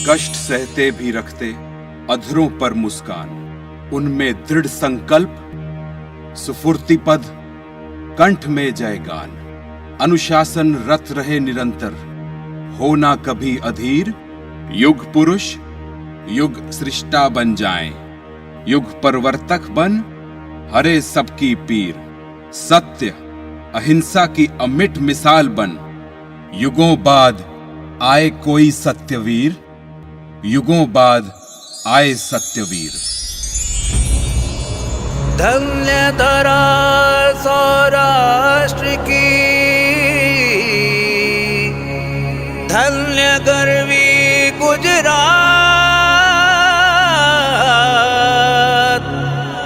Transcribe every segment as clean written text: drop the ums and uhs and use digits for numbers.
कष्ट सहते भी रखते अधरों पर मुस्कान, उनमें दृढ़ संकल्प, सुफुर्ति पद, कंठ में जयगान। अनुशासन रत रहे निरंतर, होना कभी अधीर। युग पुरुष युग सृष्टा बन जाएं, युग परवर्तक बन हरे सबकी पीर। सत्य अहिंसा की अमिट मिसाल बन, युगों बाद आए कोई सत्यवीर, युगों बाद आए सत्यवीर। धन्य धरा सौराष्ट्र की, धन्य गर्वी गुजरात।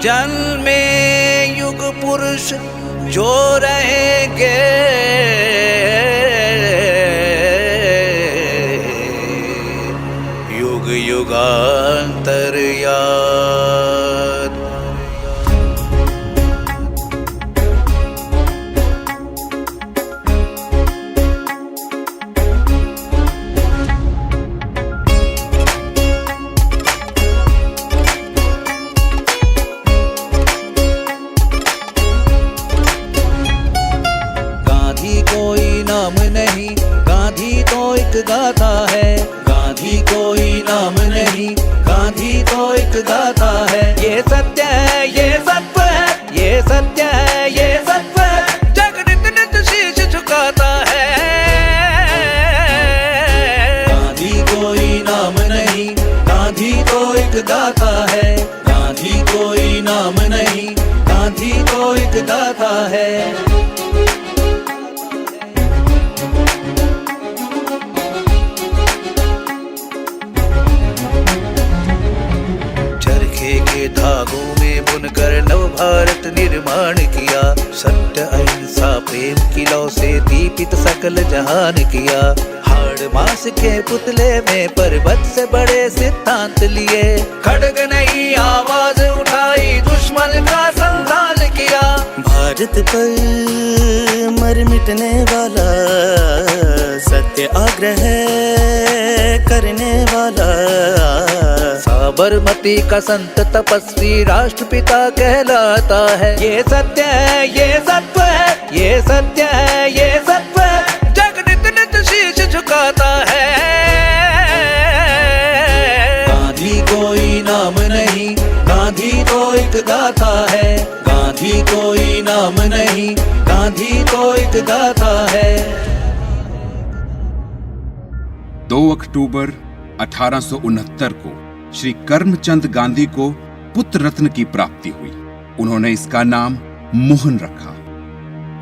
जन्मे युग पुरुष जो रहेंगे, युग युगांतर याद। गांधी कोई नाम नहीं, गांधी तो एक गाथा है। गांधी कोई नाम नहीं, गांधी तो एक गाथा है। ये सत्य है, ये सत्य है, ये सत्य है, ये सत्य है। जग नित नित शीश झुकाता है। गांधी कोई नाम नहीं, गांधी तो एक गाथा है। गांधी कोई नाम नहीं, गांधी तो एक गाथा है। चरखे के धागों में बुनकर नव भारत निर्माण किया। सत्य अहिंसा प्रेम की लौ से दीपित सकल जहान किया। हाड़ मास के पुतले में पर्वत से बड़े सिद्धांत लिए। खड़ग नहीं आवाज उठाई, दुश्मन का संधान किया। भारत पर मर मिटने वाला, सत्य आग्रह करने वाला। साबरमती का संत तपस्वी राष्ट्रपिता कहलाता है। ये सत्य है, ये सत्य है, ये सत्य है, ये सत्य है। जग नित नित शीश झुकाता है। गांधी कोई नाम नहीं, गांधी तो एक गाथा है। गांधी कोई नाम नहीं, गांधी तो एक गाथा है। 2 अक्टूबर 1869 को श्री करमचंद गांधी को पुत्र रत्न की प्राप्ति हुई। उन्होंने इसका नाम मोहन रखा।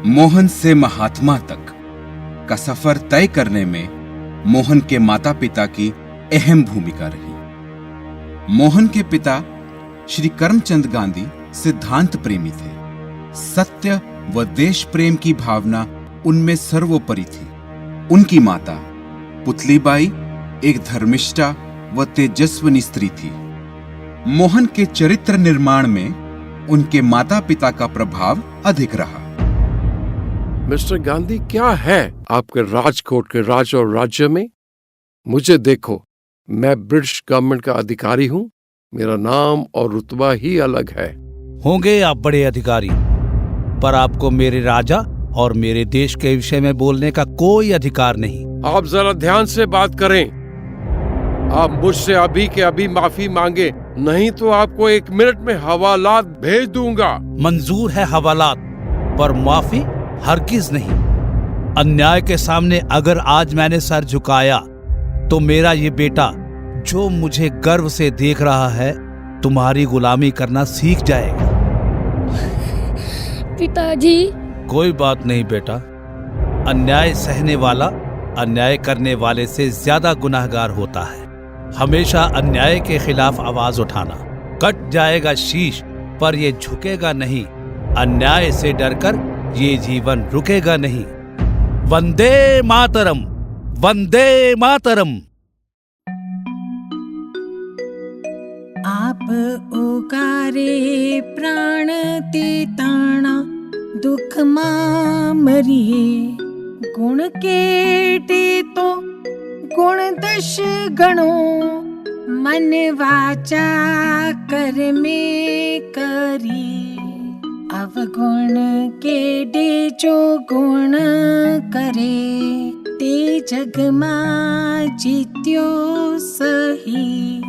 मोहन से महात्मा तक का सफर तय करने में मोहन के माता पिता की अहम भूमिका रही। मोहन के पिता श्री करमचंद गांधी सिद्धांत प्रेमी थे। सत्य व देश प्रेम की भावना उनमें सर्वोपरि थी। उनकी माता पुतलीबाई एक धर्मिष्ठा व तेजस्विनी स्त्री थी। मोहन के चरित्र निर्माण में उनके माता पिता का प्रभाव अधिक रहा। मिस्टर गांधी, क्या है आपके राजकोट के राज और राज्य में? मुझे देखो, मैं ब्रिटिश गवर्नमेंट का अधिकारी हूँ। मेरा नाम और रुतबा ही अलग है। होंगे आप बड़े अधिकारी, पर आपको मेरे राजा और मेरे देश के विषय में बोलने का कोई अधिकार नहीं। आप जरा ध्यान से बात करें। आप मुझसे अभी के अभी माफी मांगे, नहीं तो आपको 1 मिनट में हवालात भेज दूंगा। मंजूर है हवालात, पर माफी हरगिज नहीं। अन्याय के सामने अगर आज मैंने सर झुकाया तो मेरा ये बेटा, जो मुझे गर्व से देख रहा है, तुम्हारी गुलामी करना सीख जाएगा। पिताजी। कोई बात नहीं बेटा। अन्याय सहने वाला अन्याय करने वाले से ज्यादा गुनाहगार होता है। हमेशा अन्याय के खिलाफ आवाज उठाना। कट जाएगा शीश, पर ये झुकेगा नहीं। अन्याय से डरकर ये जीवन रुकेगा नहीं। वंदे मातरम, वंदे मातरम। आप उगारे प्राण ते ताणा, दुख मां मरिए। गुण केटे तो गुण दल दश गणों मन वाचा कर्मे करी। अवगुण केडे जो गुण करे, ते जग मा जीत्यो सही।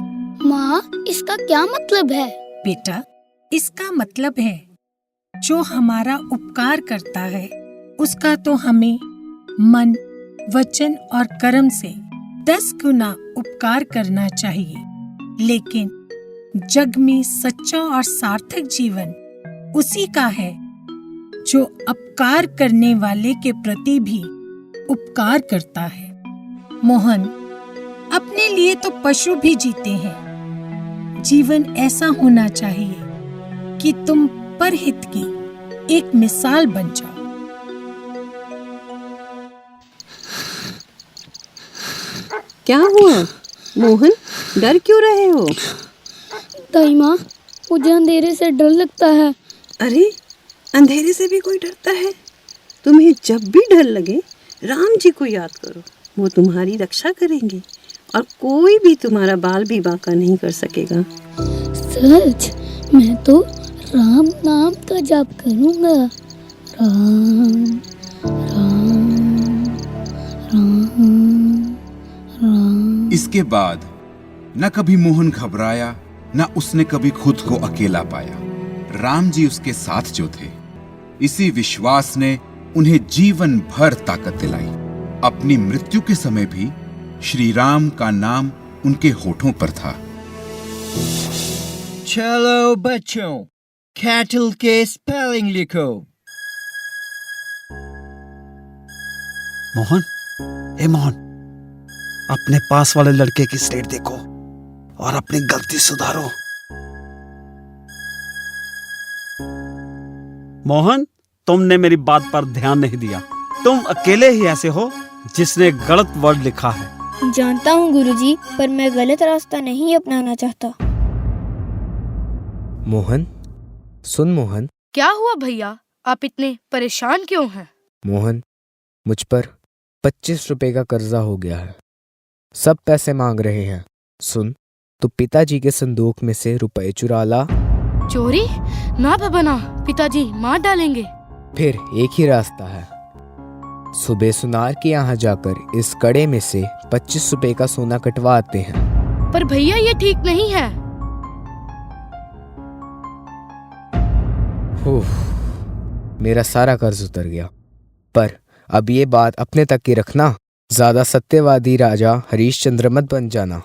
माँ, इसका क्या मतलब है? बेटा, इसका मतलब है जो हमारा उपकार करता है उसका तो हमें मन, वचन और कर्म से 10 गुना उपकार करना चाहिए। लेकिन जग में सच्चा और सार्थक जीवन उसी का है जो अपकार करने वाले के प्रति भी उपकार करता है। मोहन, अपने लिए तो पशु भी जीते हैं। जीवन ऐसा होना चाहिए कि तुम परहित की एक मिसाल बन जाओ। क्या हुआ मोहन, डर क्यों रहे हो? दाई माँ, मुझे अंधेरे से डर लगता है। अरे, अंधेरे से भी कोई डरता है? तुम्हें जब भी डर लगे राम जी को याद करो, वो तुम्हारी रक्षा करेंगे और कोई भी तुम्हारा बाल भी बांका नहीं कर सकेगा। सच? मैं तो राम नाम का जाप करूँगा। राम राम राम राम। इसके बाद न कभी मोहन घबराया, न उसने कभी खुद को अकेला पाया। राम जी उसके साथ जो थे, इसी विश्वास ने उन्हें जीवन भर ताकत दिलाई। अपनी मृत्यु के समय भी श्री राम का नाम उनके होठों पर था। चलो बच्चों, कैटल के स्पेलिंग लिखो। मोहन, ए मोहन, अपने पास वाले लड़के की स्लेट देखो और अपनी गलती सुधारो। मोहन, तुमने मेरी बात पर ध्यान नहीं दिया। तुम अकेले ही ऐसे हो जिसने गलत वर्ड लिखा है। जानता हूँ गुरुजी, पर मैं गलत रास्ता नहीं अपनाना चाहता। मोहन, सुन मोहन। क्या हुआ भैया, आप इतने परेशान क्यों हैं? मोहन, मुझ पर 25 रुपए का कर्जा हो गया है। सब पैसे मांग रहे हैं। सुन, तो पिताजी के संदूक में से रुपए चुरा ला। चोरी? ना बाबा ना, पिताजी मार डालेंगे। फिर एक ही रास्ता है, सुबह सुनार के यहाँ जाकर इस कड़े में से 25 रुपए का सोना कटवा आते हैं। पर भैया ये ठीक नहीं है। मेरा सारा कर्ज उतर गया। पर अब ये बात अपने तक ही रखना, ज्यादा सत्यवादी राजा हरीशचंद्र मत बन जाना।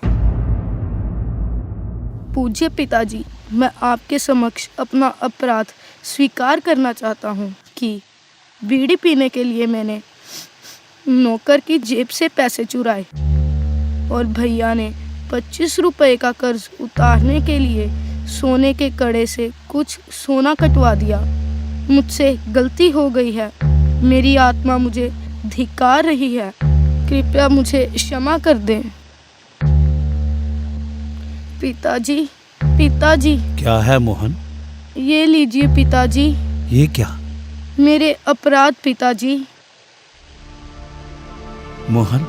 पूज्य पिताजी, मैं आपके समक्ष अपना अपराध स्वीकार करना चाहता हूँ कि बीड़ी पीने के लिए मैंने नौकर की जेब से पैसे चुराए और भैया ने 25 रुपए का कर्ज उतारने के लिए सोने के कड़े से कुछ सोना कटवा दिया। मुझसे गलती हो गई है। मेरी आत्मा मुझे धिक्कार रही है। कृपया मुझे क्षमा कर दें। पिताजी, पिताजी। क्या है मोहन? ये लीजिए पिताजी। ये क्या? मेरे अपराध पिताजी। मोहन,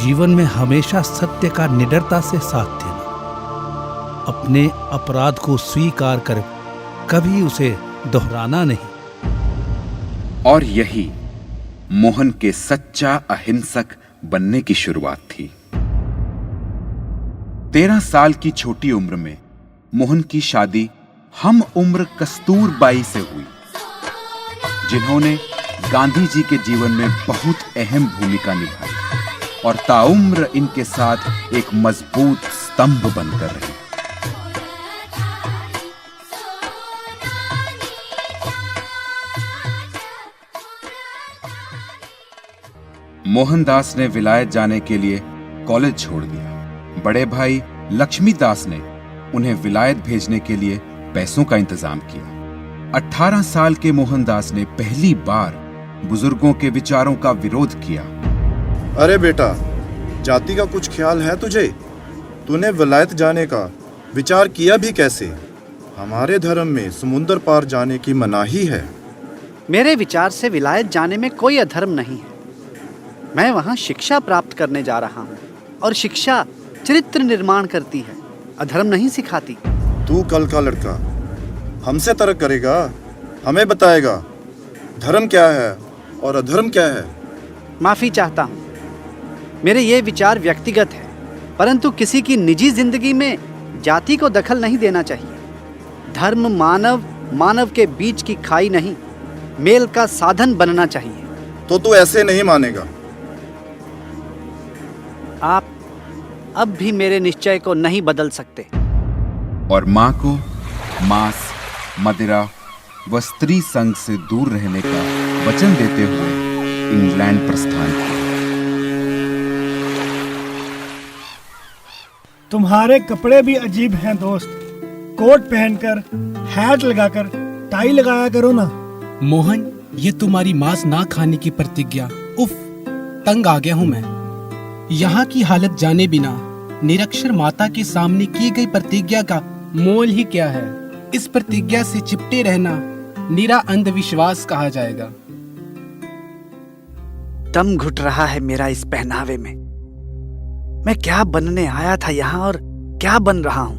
जीवन में हमेशा सत्य का निडरता से साथ देना। अपने अपराध को स्वीकार कर कभी उसे दोहराना नहीं। और यही मोहन के सच्चा अहिंसक बनने की शुरुआत थी। 13 साल की छोटी उम्र में मोहन की शादी हम उम्र कस्तूरबाई से हुई, जिन्होंने गांधी जी के जीवन में बहुत अहम भूमिका निभाई और ताउम्र इनके साथ एक मजबूत स्तंभ बनकर रही। मोहनदास ने विलायत जाने के लिए कॉलेज छोड़ दिया। बड़े भाई लक्ष्मीदास ने उन्हें विलायत भेजने के लिए पैसों का इंतजाम किया। 18 साल के मोहनदास ने पहली बार बुजुर्गों के विचारों का विरोध किया। अरे बेटा, जाति का कुछ ख्याल है तुझे? तूने विलायत जाने का विचार किया भी कैसे? हमारे धर्म में समुद्र पार जाने की मनाही है। मेरे विचार से विलायत जाने में कोई अधर्म नहीं है। मैं वहाँ शिक्षा प्राप्त करने जा रहा हूँ। और शिक्षा चरित्र निर्माण करती है, अधर्म नहीं सिखाती। तू कल का लड़का हमसे तर्क करेगा, हमें बताएगा धर्म क्या है और अधर्म क्या है। माफी चाहता हूँ, मेरे ये विचार व्यक्तिगत है, परंतु किसी की निजी जिंदगी में जाति को दखल नहीं देना चाहिए। धर्म मानव के बीच की खाई नहीं, मेल का साधन बनना चाहिए। तो तू ऐसे नहीं मानेगा। आप अब भी मेरे निश्चय को नहीं बदल सकते। और मां को मांस, मदिरा व स्त्री संग से दूर रहने का वचन देते हुए इंग्लैंड प्रस्थान किया। तुम्हारे कपड़े भी अजीब हैं दोस्त। कोट पहनकर, हैट लगाकर, टाई लगाया करो ना। मोहन, ये तुम्हारी मांस ना खाने की प्रतिज्ञा, उफ, तंग आ गया हूँ मैं। यहाँ की हालत जाने बिना निरक्षर माता के सामने की गई प्रतिज्ञा का मोल ही क्या है। इस प्रतिज्ञा से चिपटे रहना निरा अंधविश्वास कहा जाएगा। दम घुट रहा है मेरा इस पहनावे में। मैं क्या बनने आया था यहाँ और क्या बन रहा हूँ।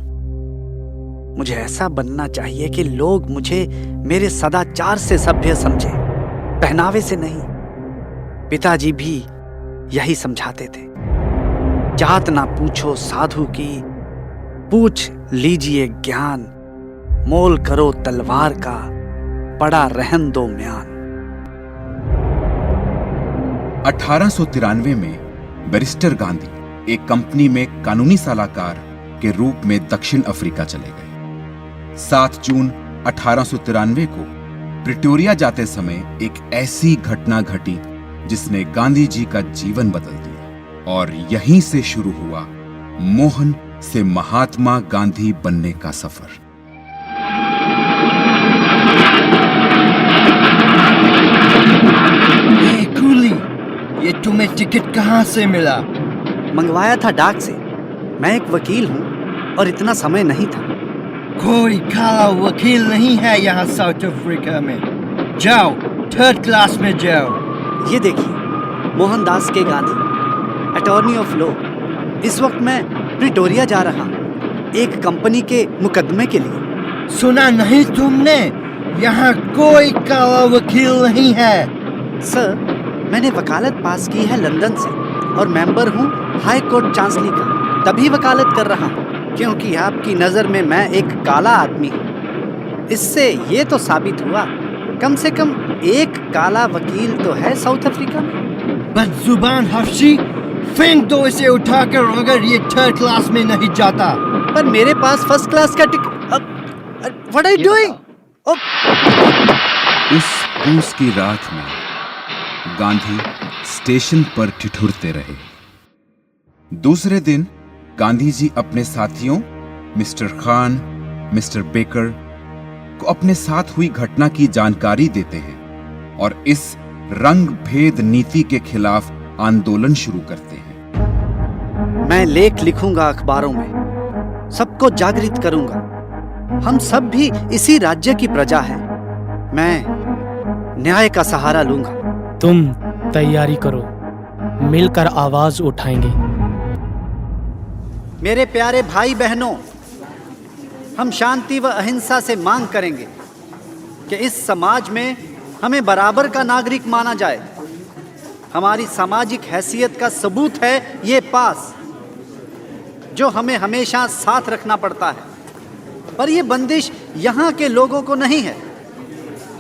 मुझे ऐसा बनना चाहिए कि लोग मुझे मेरे सदाचार से सभ्य समझे, पहनावे से नहीं। पिताजी भी यही समझाते थे। जात ना पूछो साधु की, पूछ लीजिए ज्ञान। मोल करो तलवार का, पड़ा रहन दो म्यान। 1893 में बैरिस्टर गांधी एक कंपनी में कानूनी सलाहकार के रूप में दक्षिण अफ्रीका चले गए। 7 जून 1893 को प्रिटोरिया जाते समय एक ऐसी घटना घटी जिसने गांधी जी का जीवन बदल दिया, और यहीं से शुरू हुआ मोहन से महात्मा गांधी बनने का सफर। कुली, ये तुम्हें टिकट कहाँ से मिला? मंगवाया था डाक से। मैं एक वकील हूँ और इतना समय नहीं था। कोई काला वकील नहीं है यहाँ साउथ अफ्रीका में। जाओ, 3rd क्लास में जाओ। ये देखिए, मोहनदास के गांधी, अटॉर्नी ऑफ लॉ। इस वक्त मैं प्रिटोरिया जा रहा हूँ एक कंपनी के मुकदमे के लिए। सुना नहीं तुमने? यहाँ कोई काला वकील नहीं है। सर, मैंने वकालत पास की है लंदन से और मेंबर हूँ हाई कोर्ट चांसली का। तभी वकालत कर रहा हूँ क्योंकि आपकी नजर में मैं एक काला आदमी हूँ। इससे ये तो साबित हुआ कम से कम एक काला वकील तो है साउथ अफ्रीका में। बदजुबान हफ्सी, फेंक दो इसे उठाकर अगर ये 3rd क्लास में नहीं जाता। पर मेरे पास 1st क्लास का ticket. What are you doing? उस पूस की रात में गांधी स्टेशन पर ठिठुरते रहे। दूसरे दिन गांधी जी अपने साथियों मिस्टर खान, मिस्टर बेकर को अपने साथ हुई घटना की जानकारी देते हैं और इस रंग भेद नीति के खिलाफ आंदोलन शुरू करते हैं। मैं लेख लिखूंगा अखबारों में, सबको जागृत करूंगा। हम सब भी इसी राज्य की प्रजा हैं। मैं न्याय का सहारा लूंगा। तुम तैयारी करो, मिलकर आवाज उठाएंगे। मेरे प्यारे भाई बहनों, हम शांति व अहिंसा से मांग करेंगे कि इस समाज में हमें बराबर का नागरिक माना जाए। हमारी सामाजिक हैसियत का सबूत है ये पास, जो हमें हमेशा साथ रखना पड़ता है। पर यह बंदिश यहाँ के लोगों को नहीं है।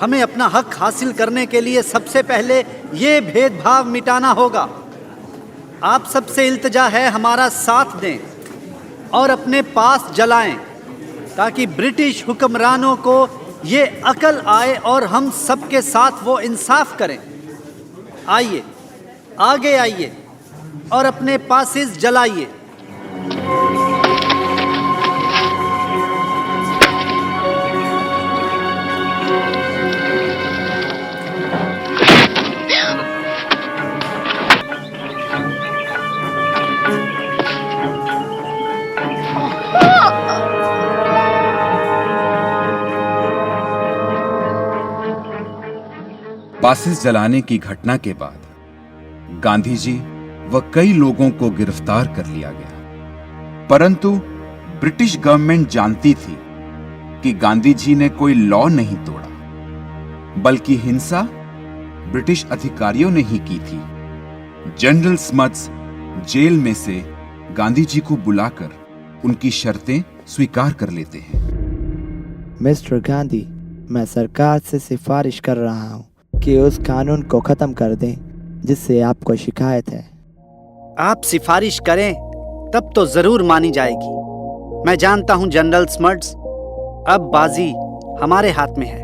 हमें अपना हक हासिल करने के लिए सबसे पहले ये भेदभाव मिटाना होगा। आप सबसे इल्तिजा है हमारा साथ दें और अपने पास जलाएं, ताकि ब्रिटिश हुक्मरानों को ये अकल आए और हम सबके साथ वो इंसाफ करें। आइए, आगे आइए और अपने पासेस जलाइए। पासिस जलाने की घटना के बाद गांधी जी व कई लोगों को गिरफ्तार कर लिया गया। परंतु ब्रिटिश गवर्नमेंट जानती थी कि गांधी जी ने कोई लॉ नहीं तोड़ा, बल्कि हिंसा ब्रिटिश अधिकारियों ने ही की थी। जनरल स्मट्स जेल में से गांधी जी को बुलाकर उनकी शर्तें स्वीकार कर लेते हैं। मिस्टर गांधी, मैं सरकार से सिफारिश कर रहा हूं कि उस कानून को खत्म कर दें जिससे आपको शिकायत है। आप सिफारिश करें तब तो जरूर मानी जाएगी। मैं जानता हूं जनरल स्मट्स, अब बाजी हमारे हाथ में है।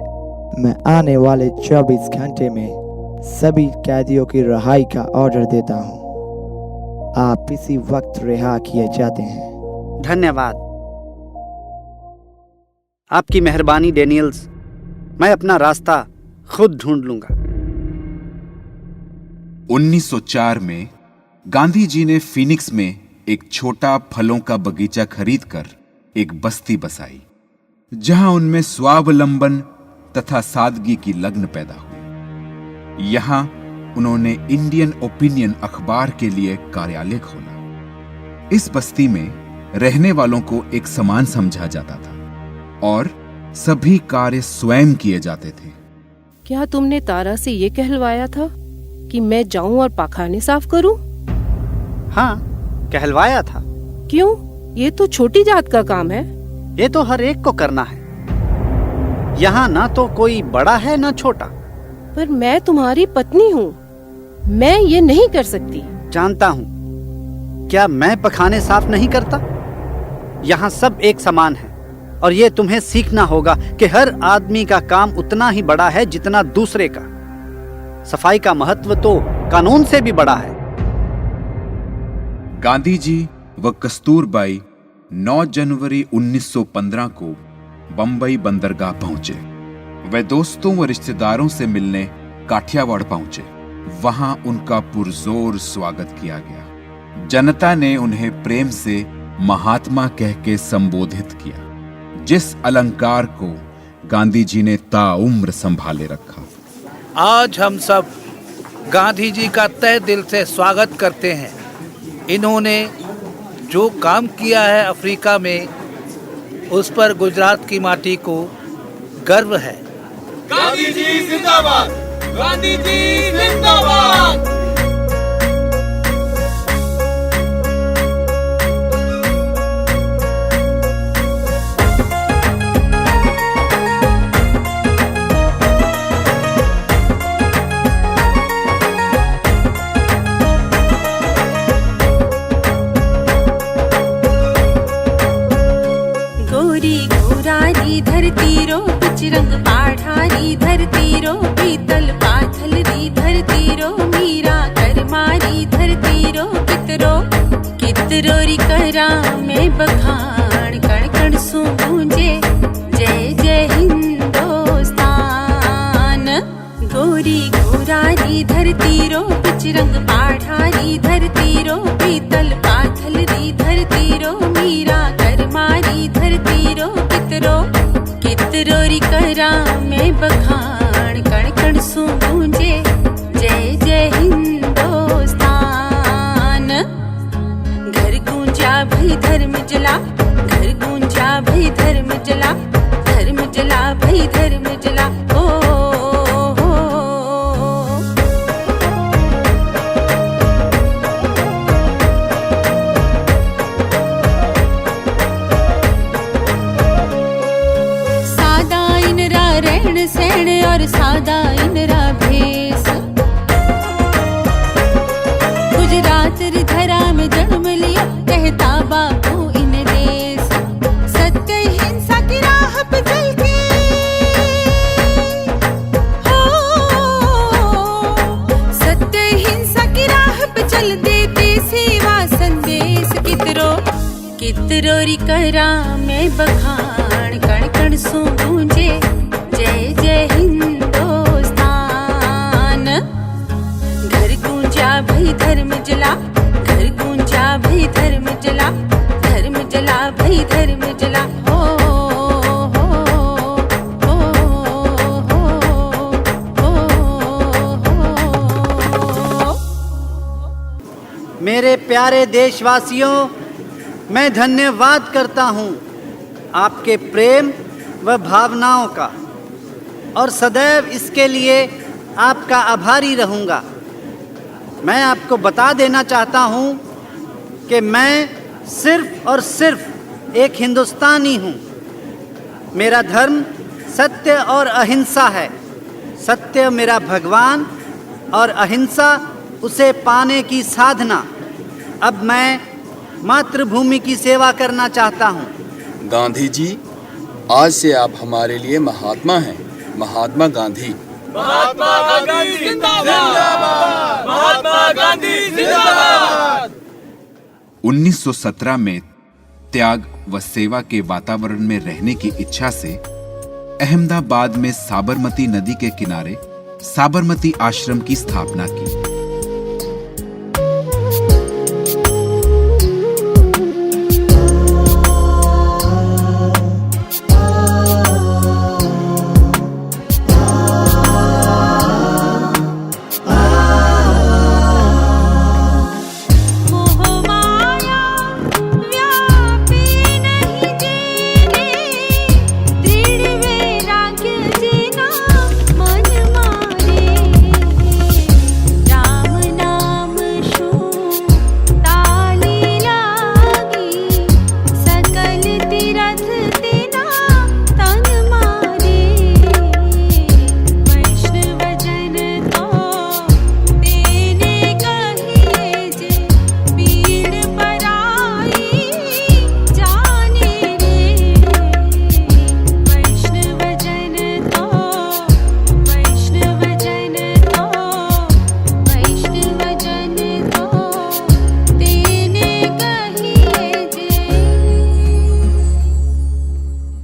मैं आने वाले 24 घंटे में सभी कैदियों की रिहाई का ऑर्डर देता हूं। आप इसी वक्त रिहा किए जाते हैं। धन्यवाद। आपकी मेहरबानी डेनियल्स। मैं अपना रास्ता खुद ढूंढ लूंगा। 1904 में गांधी जी ने फीनिक्स में एक छोटा फलों का बगीचा खरीदकर एक बस्ती बसाई, जहां उनमें स्वावलंबन तथा सादगी की लगन पैदा हुई। यहां उन्होंने इंडियन ओपिनियन अखबार के लिए कार्यालय खोला। इस बस्ती में रहने वालों को एक समान समझा जाता था और सभी कार्य स्वयं किए जाते थे। क्या तुमने तारा से ये कहलवाया था कि मैं जाऊं और पाखाने साफ करूं? हाँ, कहलवाया था। क्यों? ये तो छोटी जात का काम है। ये तो हर एक को करना है। यहाँ ना तो कोई बड़ा है ना छोटा। पर मैं तुम्हारी पत्नी हूँ, मैं ये नहीं कर सकती। जानता हूँ। क्या मैं पखाने साफ नहीं करता? यहाँ सब एक समान है और ये तुम्हें सीखना होगा कि हर आदमी का काम उतना ही बड़ा है जितना दूसरे का। सफाई का महत्व तो कानून से भी बड़ा है। गांधी जी व कस्तूरबाई 9 जनवरी 1915 को बंबई बंदरगाह पहुंचे। वे दोस्तों व रिश्तेदारों से मिलने काठियावाड़ पहुंचे। वहां उनका पुरजोर स्वागत किया गया। जनता ने उन्हें प्रेम से महात्मा कह के संबोधित किया, जिस अलंकार को गांधी जी ने ताउम्र संभाले रखा। आज हम सब गांधी जी का तहे दिल से स्वागत करते हैं। इन्होंने जो काम किया है अफ्रीका में, उस पर गुजरात की माटी को गर्व है। गांधी जी जिंदाबाद! गांधी जी जिंदाबाद! धरती रो रंग पाढ़ारी धरती रो पीतल पाथल री धरती रो मीरा कर मारी धरती रो कितरो री करा में बखान कण कण सु गूंजे जय जय हिंदुस्तान। गोरी गोरारी धरती रो रंग पाढ़ारी धरती रो पीतल पाथल री धरती रो मीरा कर मारी धरती रो कितरोरी करा में बखान कण कण सु गूंजे जय जय हिंदुस्तान। घर गूंजा भई धर्म जला, घर गूंजा भई धर्म जला, धर्म जला भई धर्म जला। सैण और सादा इनरा भेस, गुजरात री धरा में जन्म लिया कहता बापू इन देश। सत्य हिंसा की राह पे चल के हो, सत्य हिंसा की राह पे चल देते सेवा संदेश। कितरोरी करा में बखान कण कण सु गूंजे जय जय हिंदुस्तान। घर गूंजा भई धर्म जला, घर गूंजा भई धर्म जला, धर्म जला भई धर्म जला। हो मेरे प्यारे देशवासियों, मैं धन्यवाद करता हूँ आपके प्रेम व भावनाओं का और सदैव इसके लिए आपका आभारी रहूँगा। मैं आपको बता देना चाहता हूँ कि मैं सिर्फ और सिर्फ एक हिंदुस्तानी हूँ। मेरा धर्म सत्य और अहिंसा है। सत्य मेरा भगवान और अहिंसा उसे पाने की साधना। अब मैं मातृभूमि की सेवा करना चाहता हूँ। गांधी जी, आज से आप हमारे लिए महात्मा हैं, महात्मा गांधी। महात्मा गांधी जिंदाबाद! महात्मा गांधी जिंदाबाद! 1917 में त्याग व सेवा के वातावरण में रहने की इच्छा से अहमदाबाद में साबरमती नदी के किनारे साबरमती आश्रम की स्थापना की।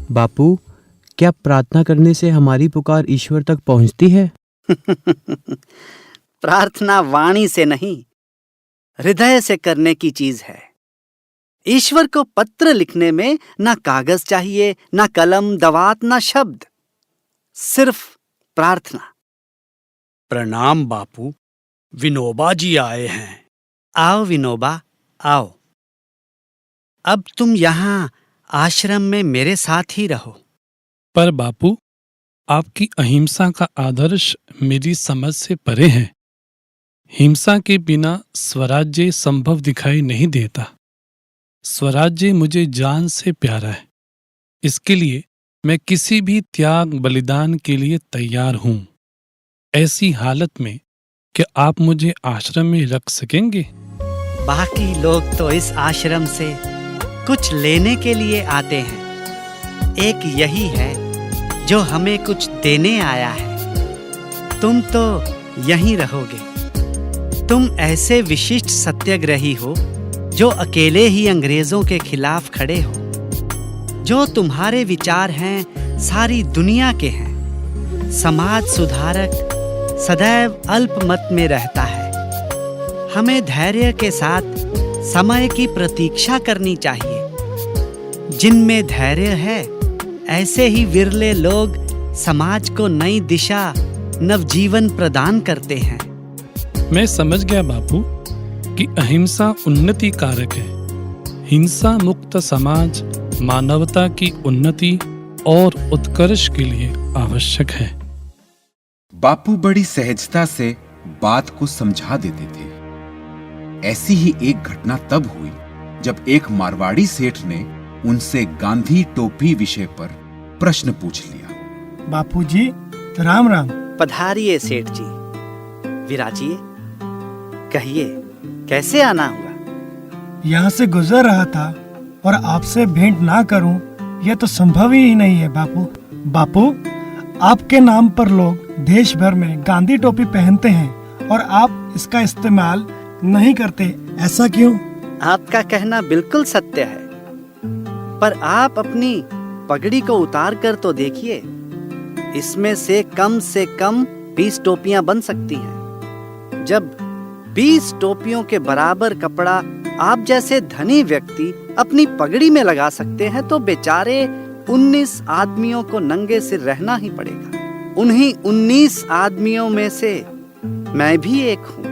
बापू, क्या प्रार्थना करने से हमारी पुकार ईश्वर तक पहुंचती है? प्रार्थना वाणी से नहीं, हृदय से करने की चीज है। ईश्वर को पत्र लिखने में ना कागज चाहिए, ना कलम, दवात, ना शब्द, सिर्फ प्रार्थना। प्रणाम बापू, विनोबा जी आए हैं। आओ विनोबा, आओ। अब तुम यहाँ आश्रम में मेरे साथ ही रहो। पर बापू, आपकी अहिंसा का आदर्श मेरी समझ से परे है। हिंसा के बिना स्वराज्य संभव दिखाई नहीं देता। स्वराज्य मुझे जान से प्यारा है। इसके लिए मैं किसी भी त्याग बलिदान के लिए तैयार हूं। ऐसी हालत में क्या आप मुझे आश्रम में रख सकेंगे? बाकी लोग तो इस आश्रम से कुछ लेने के लिए आते हैं। एक यही है जो हमें कुछ देने आया है। तुम तो यहीं रहोगे। तुम ऐसे विशिष्ट सत्याग्रही हो जो अकेले ही अंग्रेजों के खिलाफ खड़े हो। जो तुम्हारे विचार हैं सारी दुनिया के हैं। समाज सुधारक सदैव अल्पमत में रहता है। हमें धैर्य के साथ समय की प्रतीक्षा करनी चाहिए। जिनमें धैर्य है, ऐसे ही विरले लोग समाज को नई दिशा, नवजीवन प्रदान करते हैं। मैं समझ गया बापू कि अहिंसा उन्नति कारक है। हिंसा मुक्त समाज मानवता की उन्नति और उत्कर्ष के लिए आवश्यक है। बापू बड़ी सहजता से बात को समझा देते थे। ऐसी ही एक घटना तब हुई जब एक मारवाड़ी सेठ ने उनसे गांधी टोपी विषय पर प्रश्न पूछ लिया। बापूजी, राम राम। पधारिए सेठ जी, विराजिए। कहिए, कैसे आना हुआ? यहाँ से गुजर रहा था और आपसे भेंट ना करूं, यह तो संभव ही नहीं है बापू। बापू, आपके नाम पर लोग देश भर में गांधी टोपी पहनते हैं और आप इसका इस्तेमाल नहीं करते, ऐसा क्यों? आपका कहना बिल्कुल सत्य है, पर आप अपनी पगड़ी को उतार कर तो देखिए। इसमें से कम 20 टोपियां बन सकती हैं। जब 20 टोपियों के बराबर कपड़ा आप जैसे धनी व्यक्ति अपनी पगड़ी में लगा सकते हैं, तो बेचारे 19 आदमियों को नंगे सिर रहना ही पड़ेगा। उन्हीं 19 आदमियों में से मैं भी एक हूँ।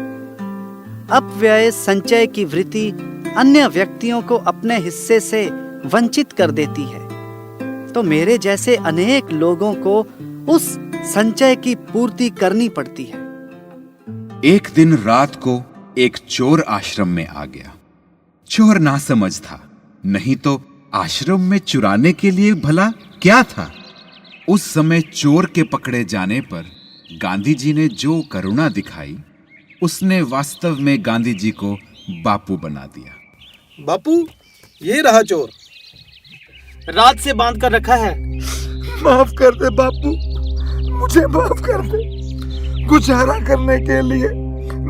अपव्यय संचय की वृत्ति अन्य व्यक्तियों को अपने हिस्से से वंचित कर देती है, तो मेरे जैसे अनेक लोगों को उस संचय की पूर्ति करनी पड़ती है। एक दिन रात को एक चोर आश्रम में आ गया। चोर नासमझ था, नहीं तो आश्रम में चुराने के लिए भला क्या था। उस समय चोर के पकड़े जाने पर गांधी जी ने जो करुणा दिखाई, उसने वास्तव में गांधी जी को बापू बना दिया। बापू, ये रहा चोर, रात से बांध कर रखा है। माफ कर दे बापू, मुझे माफ कर दे। गुजारा करने के लिए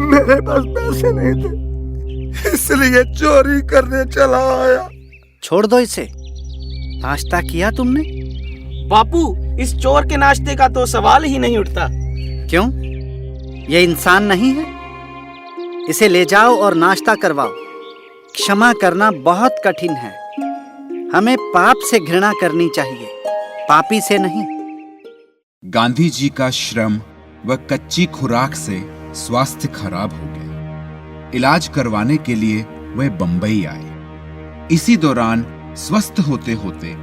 मेरे पास पैसे नहीं थे, इसलिए चोरी करने चला आया। छोड़ दो इसे। नाश्ता किया तुमने? बापू, इस चोर के नाश्ते का तो सवाल ही नहीं उठता। क्यों? ये इंसान नहीं है? इसे ले जाओ और नाश्ता करवाओ। क्षमा करना बहुत कठिन है। हमें पाप से घृणा करनी चाहिए, पापी से नहीं। गांधी जी का श्रम व कच्ची खुराक से स्वास्थ्य खराब हो गया। इलाज करवाने के लिए वह बंबई आए। इसी दौरान स्वस्थ होते होते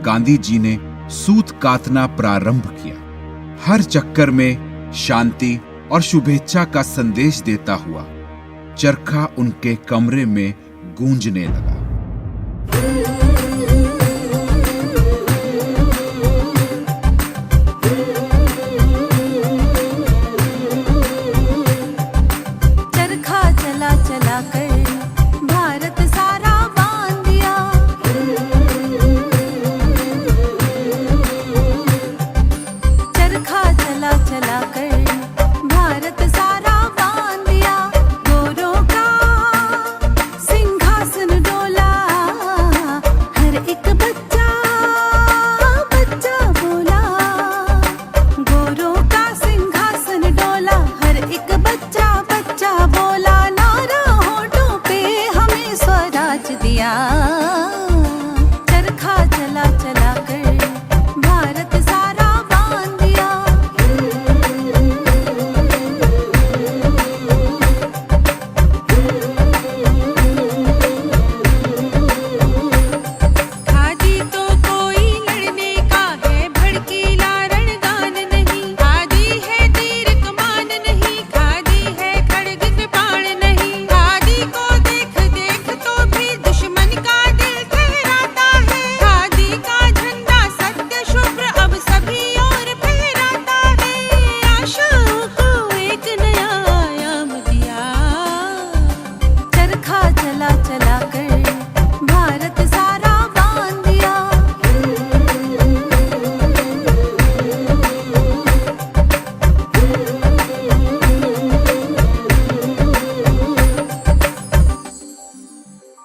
गांधी जी ने सूत कातना प्रारंभ किया। हर चक्कर में शांति और शुभेच्छा का संदेश देता हुआ चरखा उनके कमरे में गूंजने लगा। चरखा चला चला कर भारत सारा बांध दिया। चरखा चला चला कर भारत सारा बांध दिया। गोरों का सिंहासन डोला, हर एक बच्चा बच्चा बोला। गोरों का सिंहासन डोला, हर एक बच्चा बच्चा बोला। नारा होठों पे हमें स्वराज दिया। चरखा चला चला कर भारत सारा बांध दिया। खादी तो कोई लड़ने का है भड़कीला रणगान नहीं। खादी है तीर कमान नहीं, खादी है खड़ग कृपाण नहीं। खादी को देख देख तो भी दुश्मन का दिल ठहराता है। खादी का झंडा सत्य शुभ्र अब सभी और फहराता है। आशाओं को एक नया आयाम दिया। चरखा चला चला कर भारत सारा बांध दिया।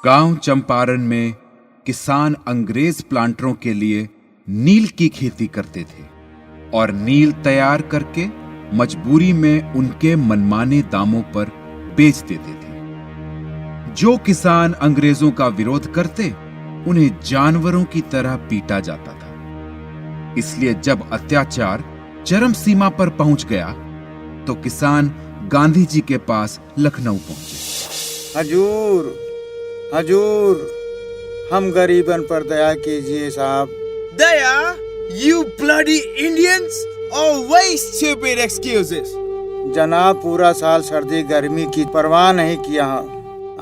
गांव चंपारण में किसान अंग्रेज प्लांटरों के लिए नील की खेती करते थे और नील तैयार करके मजबूरी में उनके मनमाने दामों पर बेच देते थे। जो किसान अंग्रेजों का विरोध करते, उन्हें जानवरों की तरह पीटा जाता था। इसलिए जब अत्याचार चरम सीमा पर पहुंच गया, तो किसान गांधी जी के पास लखनऊ पहुंचे। हजूर, हजूर, हम गरीबन पर दया कीजिए साहब। दया? You bloody Indians! Always stupid excuses. जनाब, पूरा साल सर्दी गर्मी की परवाह नहीं किया।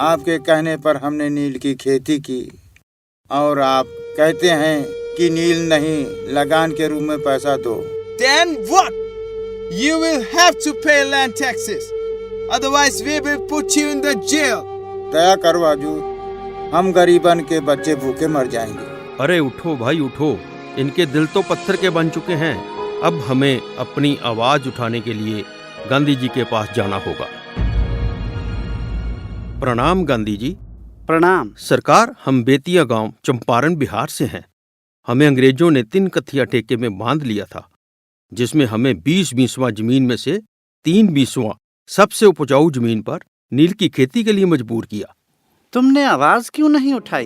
आपके कहने पर हमने नील की खेती की और आप कहते हैं कि नील नहीं, लगान के रूप में पैसा दो। Then what? You will have to pay land taxes. Otherwise we will put you in the jail. दया करो हजूर, हम गरीबन के बच्चे भूखे मर जाएंगे। अरे उठो भाई उठो, इनके दिल तो पत्थर के बन चुके हैं। अब हमें अपनी आवाज उठाने के लिए गांधी जी के पास जाना होगा। प्रणाम गांधी जी। प्रणाम। सरकार, हम बेतिया गांव चंपारण बिहार से हैं। हमें अंग्रेजों ने 3 कथिया ठेके में बांध लिया था, जिसमें हमें 20 जमीन में से 3 सबसे उपजाऊ जमीन पर नील की खेती के लिए मजबूर किया। तुमने आवाज क्यों नहीं उठाई?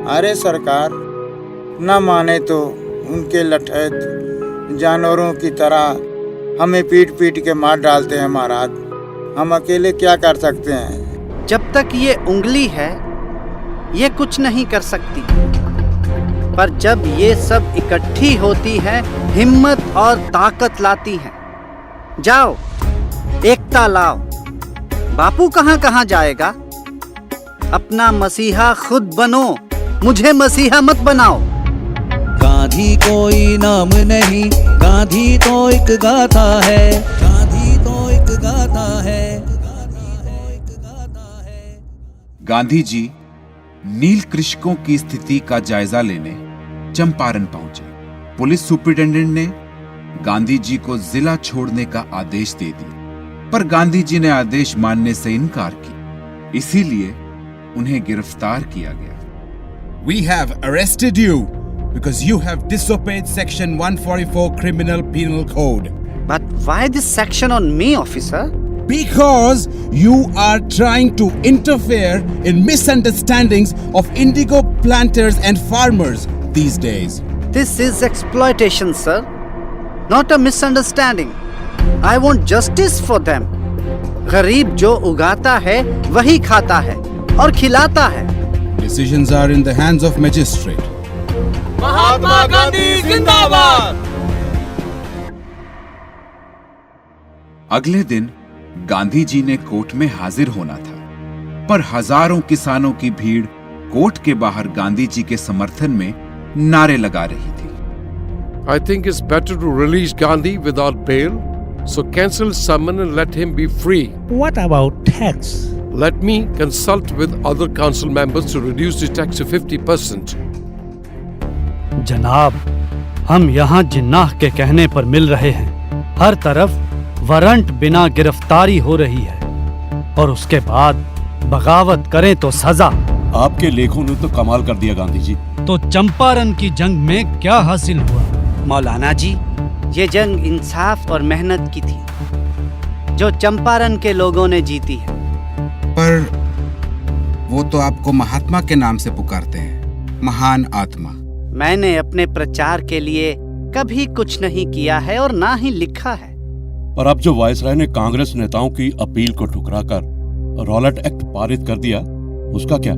अरे सरकार, न माने तो उनके लठैत जानवरों की तरह हमें पीट पीट के मार डालते हैं महाराज। हम अकेले क्या कर सकते हैं? जब तक ये उंगली है ये कुछ नहीं कर सकती, पर जब ये सब इकट्ठी होती है हिम्मत और ताकत लाती हैं। जाओ एकता लाओ। बापू कहाँ कहाँ जाएगा? अपना मसीहा खुद बनो, मुझे मसीहा मत बनाओ। गांधी कोई नाम नहीं, गांधी तो एक गाथा है, गांधी तो एक गाथा है। गांधी जी नील कृषकों की स्थिति का जायजा लेने चंपारण पहुंचे। पुलिस सुपरिटेंडेंट ने गांधी जी को जिला छोड़ने का आदेश दे दिया, पर गांधी जी ने आदेश मानने से इनकार किया, इसीलिए उन्हें गिरफ्तार किया गया। We have arrested you because you have disobeyed Section 144 Criminal Penal Code. But why this section on me, officer? Because you are trying to interfere in misunderstandings of indigo planters and farmers these days. This is exploitation, sir. Not a misunderstanding. I want justice for them. गरीब जो उगाता है वही खाता है और खिलाता है। Decisions are in the hands of magistrate. Mahatma Gandhi जिंदाबाद। अगले दिन गांधी जी ने कोर्ट में हाजिर होना था, पर हजारों किसानों की भीड़ कोर्ट के बाहर गांधी जी के समर्थन में नारे लगा रही थी। I think it's better to release Gandhi without bail, so cancel summon and let him be free. What about tax? Let me consult with other council members to reduce the tax to 50%. जनाब, हम यहाँ जिन्नाह के कहने पर मिल रहे हैं। हर तरफ warrant बिना गिरफ्तारी हो रही है और उसके बाद बगावत करें तो सजा। आपके लेखों ने तो कमाल कर दिया गांधी जी। तो चंपारण की जंग में क्या हासिल हुआ? मौलाना जी, ये जंग इंसाफ और मेहनत की थी जो चंपारण के लोगों ने जीती है। पर वो तो आपको महात्मा के नाम से पुकारते हैं, महान आत्मा। मैंने अपने प्रचार के लिए कभी कुछ नहीं किया है और ना ही लिखा है। और अब जो वायसराय ने कांग्रेस नेताओं की अपील को ठुकराकर रॉलेट एक्ट पारित कर दिया, उसका क्या?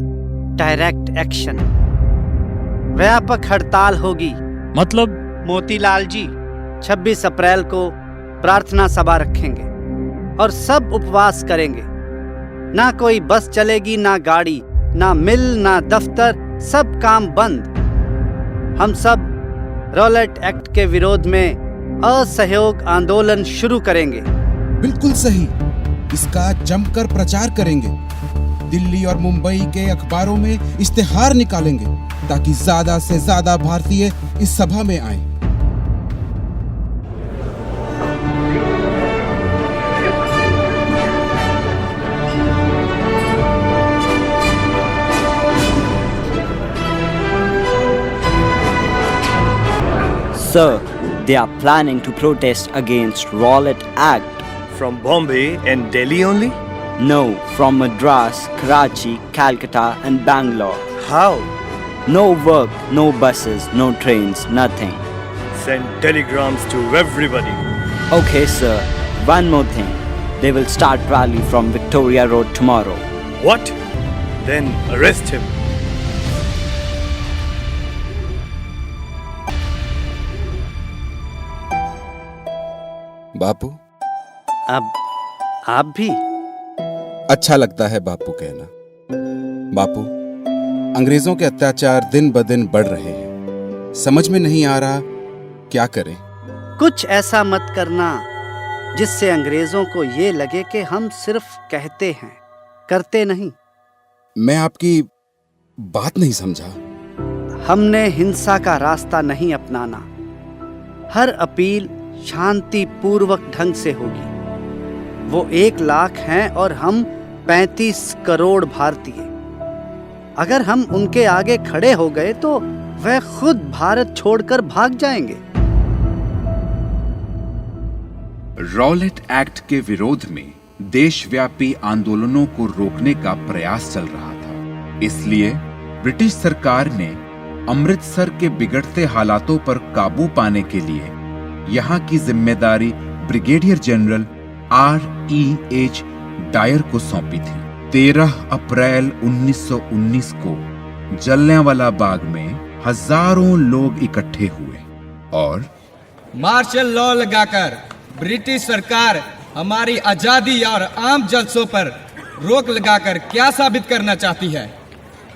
डायरेक्ट एक्शन, व्यापक हड़ताल होगी। मतलब? मोतीलाल जी 26 अप्रैल को प्रार्थना सभा रखेंगे और सब उपवास करेंगे। ना कोई बस चलेगी, ना गाड़ी, ना मिल, ना दफ्तर, सब काम बंद। हम सब रॉलेट एक्ट के विरोध में असहयोग आंदोलन शुरू करेंगे। बिल्कुल सही, इसका जमकर प्रचार करेंगे। दिल्ली और मुंबई के अखबारों में इश्तिहार निकालेंगे ताकि ज्यादा से ज्यादा भारतीय इस सभा में आएं। Sir, they are planning to protest against Rowlatt Act. From Bombay and Delhi only? No, from Madras, Karachi, Calcutta and Bangalore. How? No work, no buses, no trains, nothing. Send telegrams to everybody. Okay, sir. One more thing. They will start rally from Victoria Road tomorrow. What? Then arrest him. बापू, अब आप भी? अच्छा लगता है बापू कहना। बापू, अंग्रेजों के अत्याचार दिन ब दिन बढ़ रहे हैं। समझ में नहीं आ रहा क्या करें। कुछ ऐसा मत करना जिससे अंग्रेजों को ये लगे कि हम सिर्फ कहते हैं, करते नहीं। मैं आपकी बात नहीं समझा। हमने हिंसा का रास्ता नहीं अपनाना। हर अपील शांति पूर्वक ढंग से होगी। वो 1 लाख हैं और हम 35 करोड़ भारतीय। अगर हम उनके आगे खड़े हो गए तो वह खुद भारत छोड़कर भाग जाएंगे। रॉलेट एक्ट के विरोध में देशव्यापी आंदोलनों को रोकने का प्रयास चल रहा था। इसलिए ब्रिटिश सरकार ने अमृतसर के बिगड़ते हालातों पर काबू पाने के लिए यहाँ की जिम्मेदारी ब्रिगेडियर जनरल R.E.H. डायर को सौंपी थी। 13 अप्रैल 1919 को जलियांवाला बाग में हजारों लोग इकट्ठे हुए और मार्शल लॉ लगाकर ब्रिटिश सरकार हमारी आजादी और आम जलसों पर रोक लगाकर क्या साबित करना चाहती है?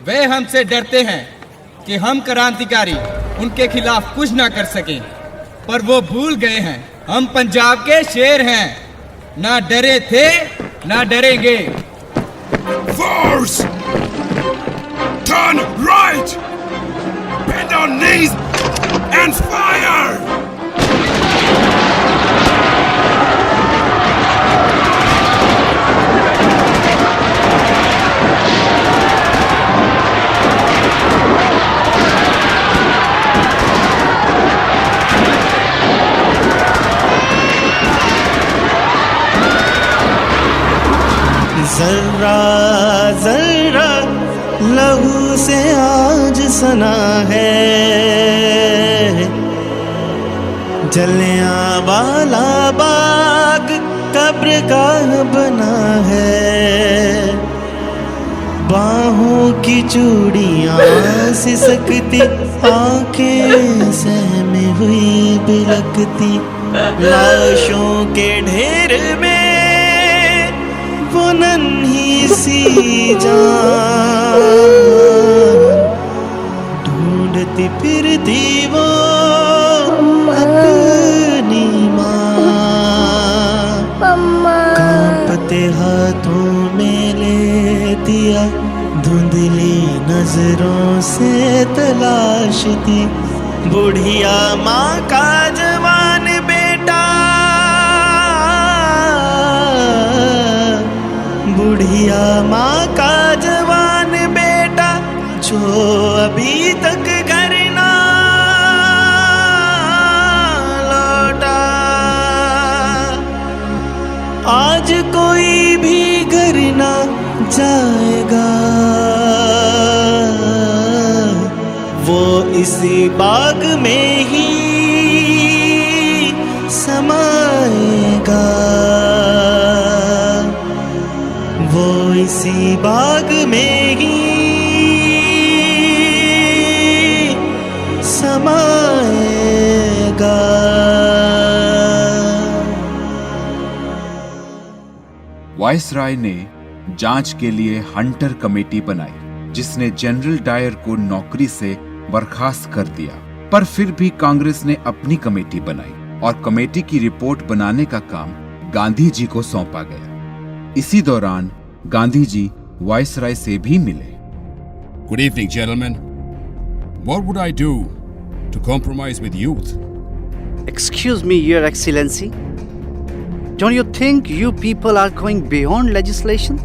वे हमसे डरते हैं कि हम क्रांतिकारी उनके खिलाफ कुछ ना कर सकें, पर वो भूल गए हैं हम पंजाब के शेर हैं, ना डरे थे ना डरेंगे। Force! Turn right! Bend on knees and fire! जर्रा जर्रा लहू से आज सना है, जलियांवाला बाग कब्र का बना है। बाहों की चूड़ियां सिसकती, आंखें सहमे हुई बिलकती, लाशों के ढेर में वो नन्ही सी जान ढूंढती फिरती वो अपनी माँ। कांपते हाथों में ले दिया, धुंधली नजरों से तलाशती, बुढ़िया माँ का जवान बेटा, बुढ़िया माँ का जवान बेटा जो अभी तक घर ना लौटा। आज कोई भी घर ना जाएगा, वो इसी बाग में ही समाएगा, वो इसी बाग में ही समाएगा। वायसराय ने जांच के लिए हंटर कमेटी बनाई, जिसने जनरल डायर को नौकरी से बर्खास्त कर दिया, पर फिर भी कांग्रेस ने अपनी कमेटी बनाई और कमेटी की रिपोर्ट बनाने का काम गांधी जी को सौंपा गया। इसी दौरान गांधी जी वायसराय से भी मिले। Good evening, gentlemen. What would I do to compromise with youth? Excuse me, Your Excellency. Don't you think you people are going beyond legislation?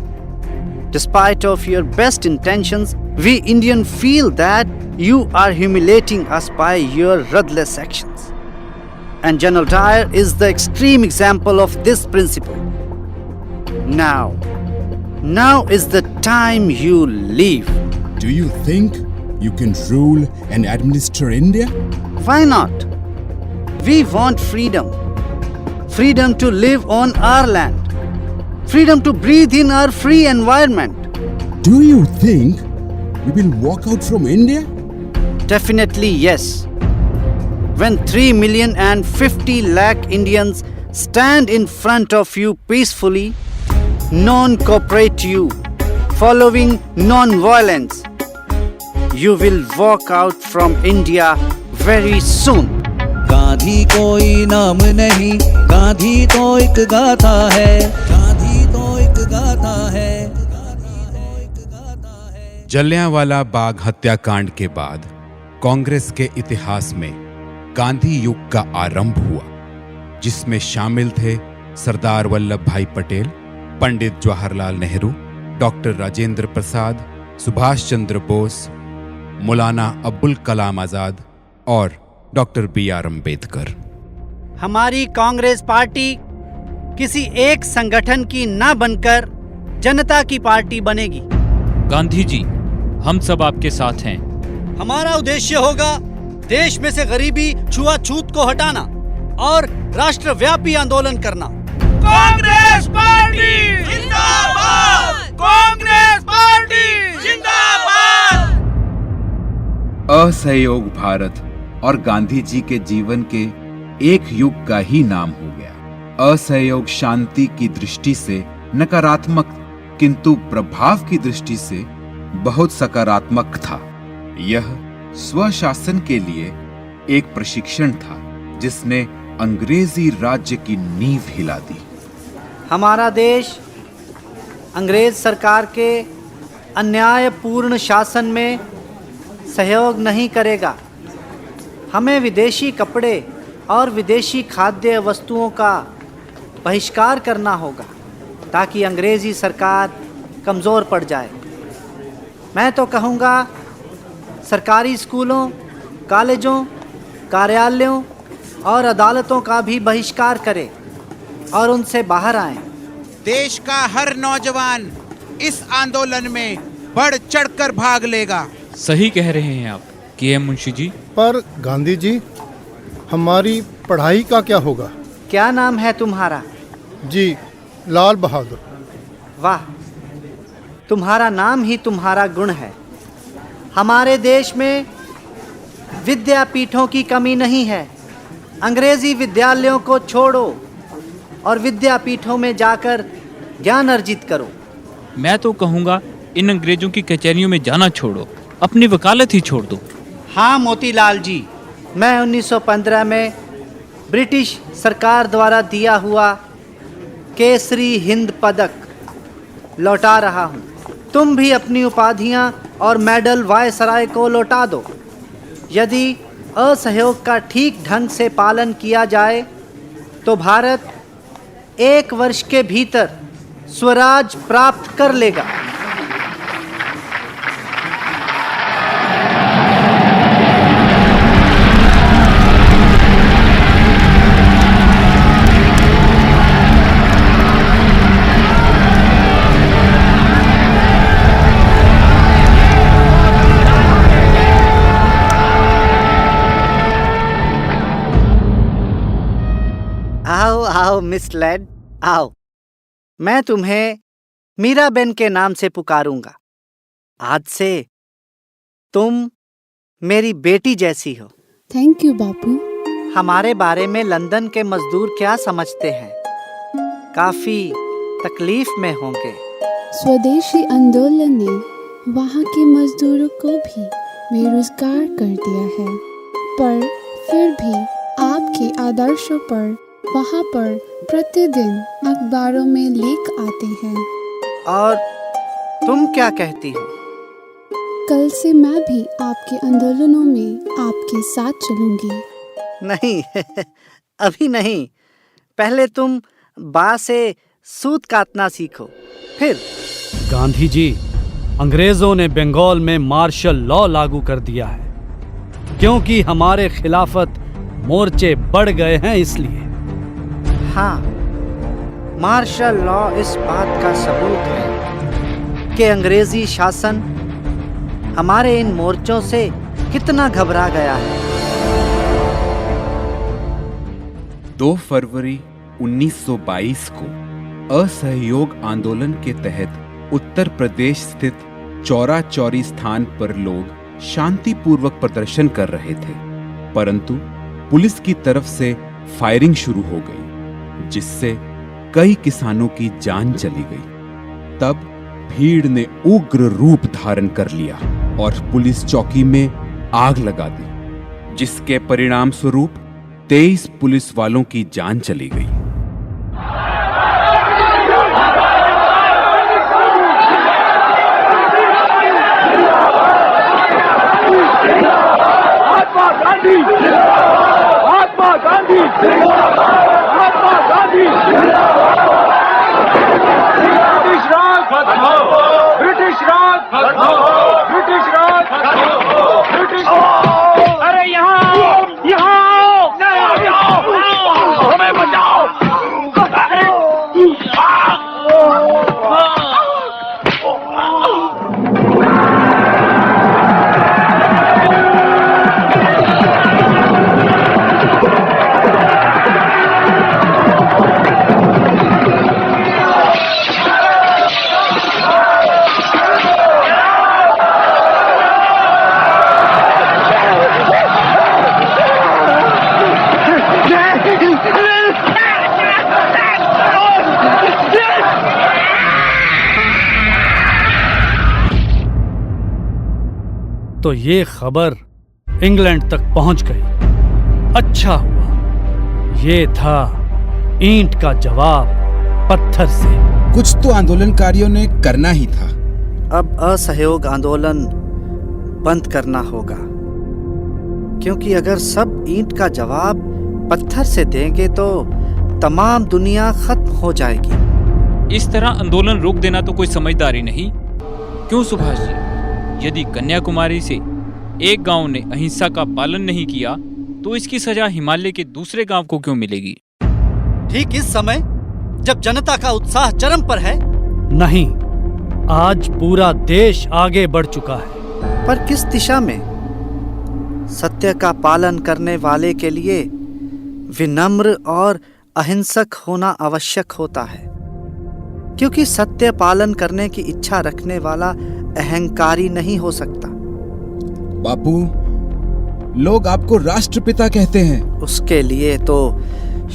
Despite of your best intentions, we Indians feel that you are humiliating us by your ruthless actions. And General Dyer is the extreme example of this principle. Now is the time you leave. Do you think you can rule and administer India? Why not? We want freedom. Freedom to live on our land. Freedom to breathe in our free environment. Do you think we will walk out from India? Definitely yes. When 3,050,000 Indians stand in front of you peacefully, non-cooperate you, following non-violence, you will walk out from India very soon. Gandhi कोई नाम नहीं, गांधी तो एक गाथा है, गांधी तो एक गाथा है। जलियांवाला बाग हत्याकांड के बाद कांग्रेस के इतिहास में गांधी युग का आरंभ हुआ, जिसमें शामिल थे सरदार वल्लभ भाई पटेल, पंडित जवाहरलाल नेहरू, डॉक्टर राजेंद्र प्रसाद, सुभाष चंद्र बोस, मौलाना अब्दुल कलाम आजाद और डॉक्टर बी.आर. अम्बेडकर। हमारी कांग्रेस पार्टी किसी एक संगठन की न बनकर जनता की पार्टी बनेगी। गांधी जी, हम सब आपके साथ हैं। हमारा उद्देश्य होगा देश में से गरीबी, छुआछूत को हटाना और राष्ट्रव्यापी आंदोलन करना। कांग्रेस पार्टी जिंदाबाद! कांग्रेस पार्टी जिंदाबाद। असहयोग भारत और गांधी जी के जीवन के एक युग का ही नाम हो गया। असहयोग शांति की दृष्टि से नकारात्मक किंतु प्रभाव की दृष्टि से बहुत सकारात्मक था। यह स्वशासन के लिए एक प्रशिक्षण था जिसने अंग्रेजी राज्य की नींव हिला दी। हमारा देश अंग्रेज सरकार के अन्यायपूर्ण शासन में सहयोग नहीं करेगा। हमें विदेशी कपड़े और विदेशी खाद्य वस्तुओं का बहिष्कार करना होगा ताकि अंग्रेजी सरकार कमज़ोर पड़ जाए। मैं तो कहूँगा सरकारी स्कूलों, कॉलेजों, कार्यालयों और अदालतों का भी बहिष्कार करें और उनसे बाहर आएं। देश का हर नौजवान इस आंदोलन में बढ़ चढ़कर भाग लेगा। सही कह रहे हैं आप के.एम. मुंशी जी। पर गांधी जी, हमारी पढ़ाई का क्या होगा? क्या नाम है तुम्हारा? जी, लाल बहादुर। वाह, तुम्हारा नाम ही तुम्हारा गुण है। हमारे देश में विद्यापीठों की कमी नहीं है। अंग्रेजी विद्यालयों को छोड़ो और विद्यापीठों में जाकर ज्ञान अर्जित करो। मैं तो कहूँगा इन अंग्रेजों की कचहरियों में जाना छोड़ो, अपनी वकालत ही छोड़ दो। हाँ मोतीलाल जी, मैं 1915 में ब्रिटिश सरकार द्वारा दिया हुआ केसरी हिंद पदक लौटा रहा हूँ। तुम भी अपनी उपाधियाँ और मेडल वायसराय को लौटा दो। यदि असहयोग का ठीक ढंग से पालन किया जाए तो भारत 1 वर्ष के भीतर स्वराज प्राप्त कर लेगा। आओ आओ मिस लैड, आओ। मैं तुम्हें मीराबेन के नाम से पुकारूंगा। आज से तुम मेरी बेटी जैसी हो। थैंक यू बापू। हमारे बारे में लंदन के मजदूर क्या समझते हैं? काफी तकलीफ में होंगे। स्वदेशी आंदोलन ने वहाँ के मजदूरों को भी बेरोजगार कर दिया है, पर फिर भी आपके आदर्शों पर वहाँ पर प्रतिदिन अखबारों में लेख आते हैं। और तुम क्या कहती हो? कल से मैं भी आपके आंदोलनों में आपके साथ चलूंगी। नहीं अभी नहीं, पहले तुम बा से सूत काटना सीखो, फिर। गांधी जी, अंग्रेजों ने बंगाल में मार्शल लॉ लागू कर दिया है क्योंकि हमारे खिलाफत मोर्चे बढ़ गए हैं, इसलिए। हाँ, मार्शल लॉ इस बात का सबूत है कि अंग्रेजी शासन हमारे इन मोर्चों से कितना घबरा गया है। 2 फरवरी 1922 को असहयोग आंदोलन के तहत उत्तर प्रदेश स्थित चौरा चौरी स्थान पर लोग शांतिपूर्वक प्रदर्शन कर रहे थे, परंतु पुलिस की तरफ से फायरिंग शुरू हो गई जिससे कई किसानों की जान चली गई। तब भीड़ ने उग्र रूप धारण कर लिया और पुलिस चौकी में आग लगा दी, जिसके परिणाम स्वरूप 23 पुलिस वालों की जान चली गई। महात्मा गांधी, महात्मा गांधी, महात्मा गांधी। ब्रिटिश राज खत्म हो, ब्रिटिश राज खत्म हो, ब्रिटिश राज खत्म हो, ब्रिटिश। अरे यहाँ हमें बचाओ। तो ये खबर इंग्लैंड तक पहुंच गई। अच्छा हुआ, ये था ईंट का जवाब पत्थर से। कुछ तो आंदोलनकारियों ने करना ही था। अब असहयोग आंदोलन बंद करना होगा, क्योंकि अगर सब ईंट का जवाब पत्थर से देंगे तो तमाम दुनिया खत्म हो जाएगी। इस तरह आंदोलन रोक देना तो कोई समझदारी नहीं। क्यों सुभाष जी? यदि कन्याकुमारी से एक गांव ने अहिंसा का पालन नहीं किया तो इसकी सजा हिमालय के दूसरे गांव को क्यों मिलेगी? ठीक इस समय जब जनता का उत्साह चरम पर है। नहीं, आज पूरा देश आगे बढ़ चुका है। पर किस दिशा में? सत्य का पालन करने वाले के लिए विनम्र और अहिंसक होना आवश्यक होता है, क्योंकि सत्य पालन करने की इच्छा रखने वाला अहंकारी नहीं हो सकता। बापू, लोग आपको राष्ट्रपिता कहते हैं। उसके लिए तो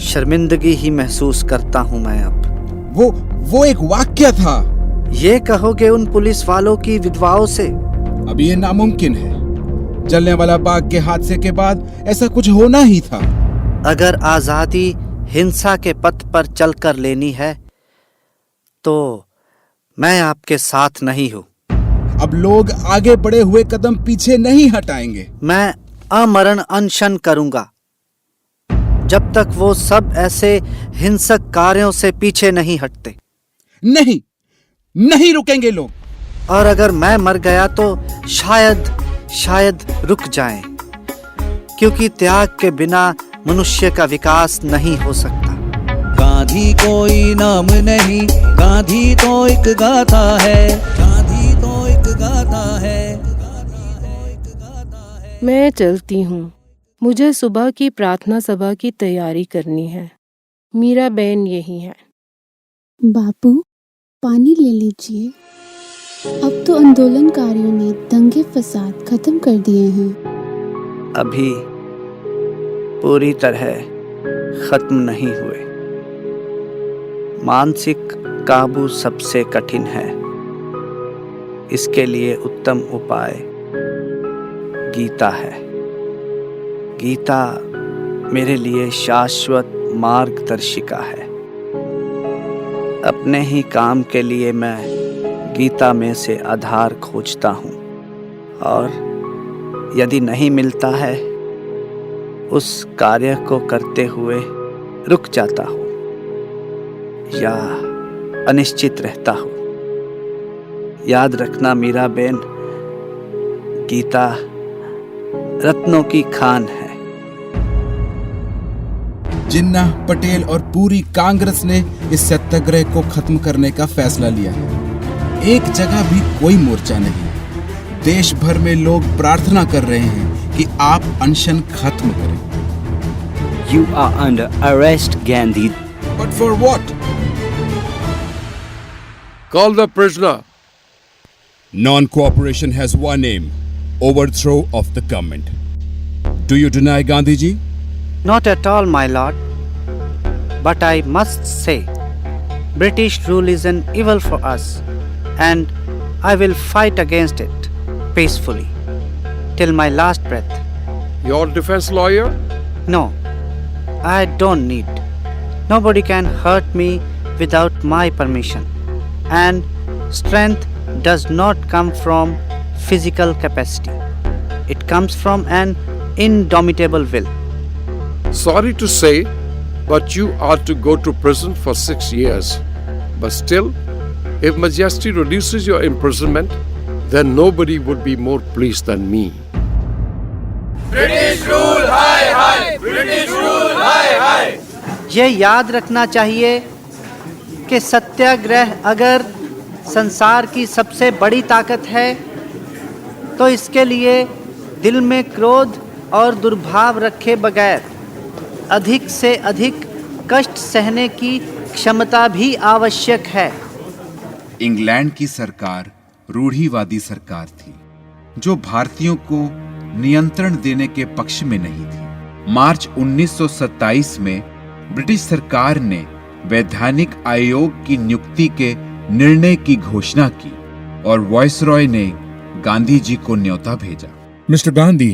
शर्मिंदगी ही महसूस करता हूं मैं अब। वो एक वाक्य था। ये कहोगे उन पुलिस वालों की विधवाओं से? अब ये नामुमकिन है। जलियांवाला बाग के हादसे के बाद ऐसा कुछ होना ही था। अगर आजादी हिंसा के पथ पर चलकर लेनी है तो मैं आपके साथ नहीं हूं। अब लोग आगे बढ़े हुए कदम पीछे नहीं हटाएंगे। मैं अमरण अनशन करूंगा जब तक वो सब ऐसे हिंसक कार्यों से पीछे नहीं हटते। नहीं रुकेंगे लोग। और अगर मैं मर गया तो शायद रुक जाएं, क्योंकि त्याग के बिना मनुष्य का विकास नहीं हो सकता। गांधी कोई नाम नहीं, गांधी तो एक गाथा है, गांधी तो एक गाथा है। मैं चलती हूँ, मुझे सुबह की प्रार्थना सभा की तैयारी करनी है। मीरा बहन यही है। बापू, पानी ले लीजिए। अब तो आंदोलनकारियों ने दंगे फसाद खत्म कर दिए हैं। अभी पूरी तरह खत्म नहीं हुए। मानसिक काबू सबसे कठिन है। इसके लिए उत्तम उपाय गीता है। गीता मेरे लिए शाश्वत मार्गदर्शिका है। अपने ही काम के लिए मैं गीता में से आधार खोजता हूँ, और यदि नहीं मिलता है उस कार्य को करते हुए रुक जाता हूँ या अनिश्चित रहता हूँ। याद रखना मीरा बहन, गीता रत्नों की खान है। जिन्ना, पटेल और पूरी कांग्रेस ने इस सत्याग्रह को खत्म करने का फैसला लिया है। एक जगह भी कोई मोर्चा नहीं। देश भर में लोग प्रार्थना कर रहे हैं कि आप अनशन खत्म करें। You are under arrest, Gandhi. But for what? Call the prisoner. Non-cooperation has one aim: overthrow of the government. Do you deny Gandhiji? Not at all, my lord. But I must say, British rule is an evil for us, and I will fight against it peacefully till my last breath. Your defense lawyer? No, I don't need. Nobody can hurt me without my permission. And strength does not come from physical capacity. It comes from an indomitable will. Sorry to say, but you are to go to prison for 6 years. But still, if Majesty reduces your imprisonment, then nobody would be more pleased than me. British rule, hi, hi! British rule, hi, hi! ये याद रखना चाहिए कि सत्याग्रह अगर संसार की सबसे बड़ी ताकत है तो इसके लिए दिल में क्रोध और दुर्भाव रखे बगैर अधिक से अधिक कष्ट सहने की क्षमता भी आवश्यक है। इंग्लैंड की सरकार रूढ़िवादी सरकार थी जो भारतीयों को नियंत्रण देने के पक्ष में नहीं थी। मार्च 1927 में ब्रिटिश सरकार ने वैधानिक आयोग की नियुक्ति के निर्णय की घोषणा की और वायसरॉय ने गांधी जी को न्योता भेजा। Mr. Gandhi,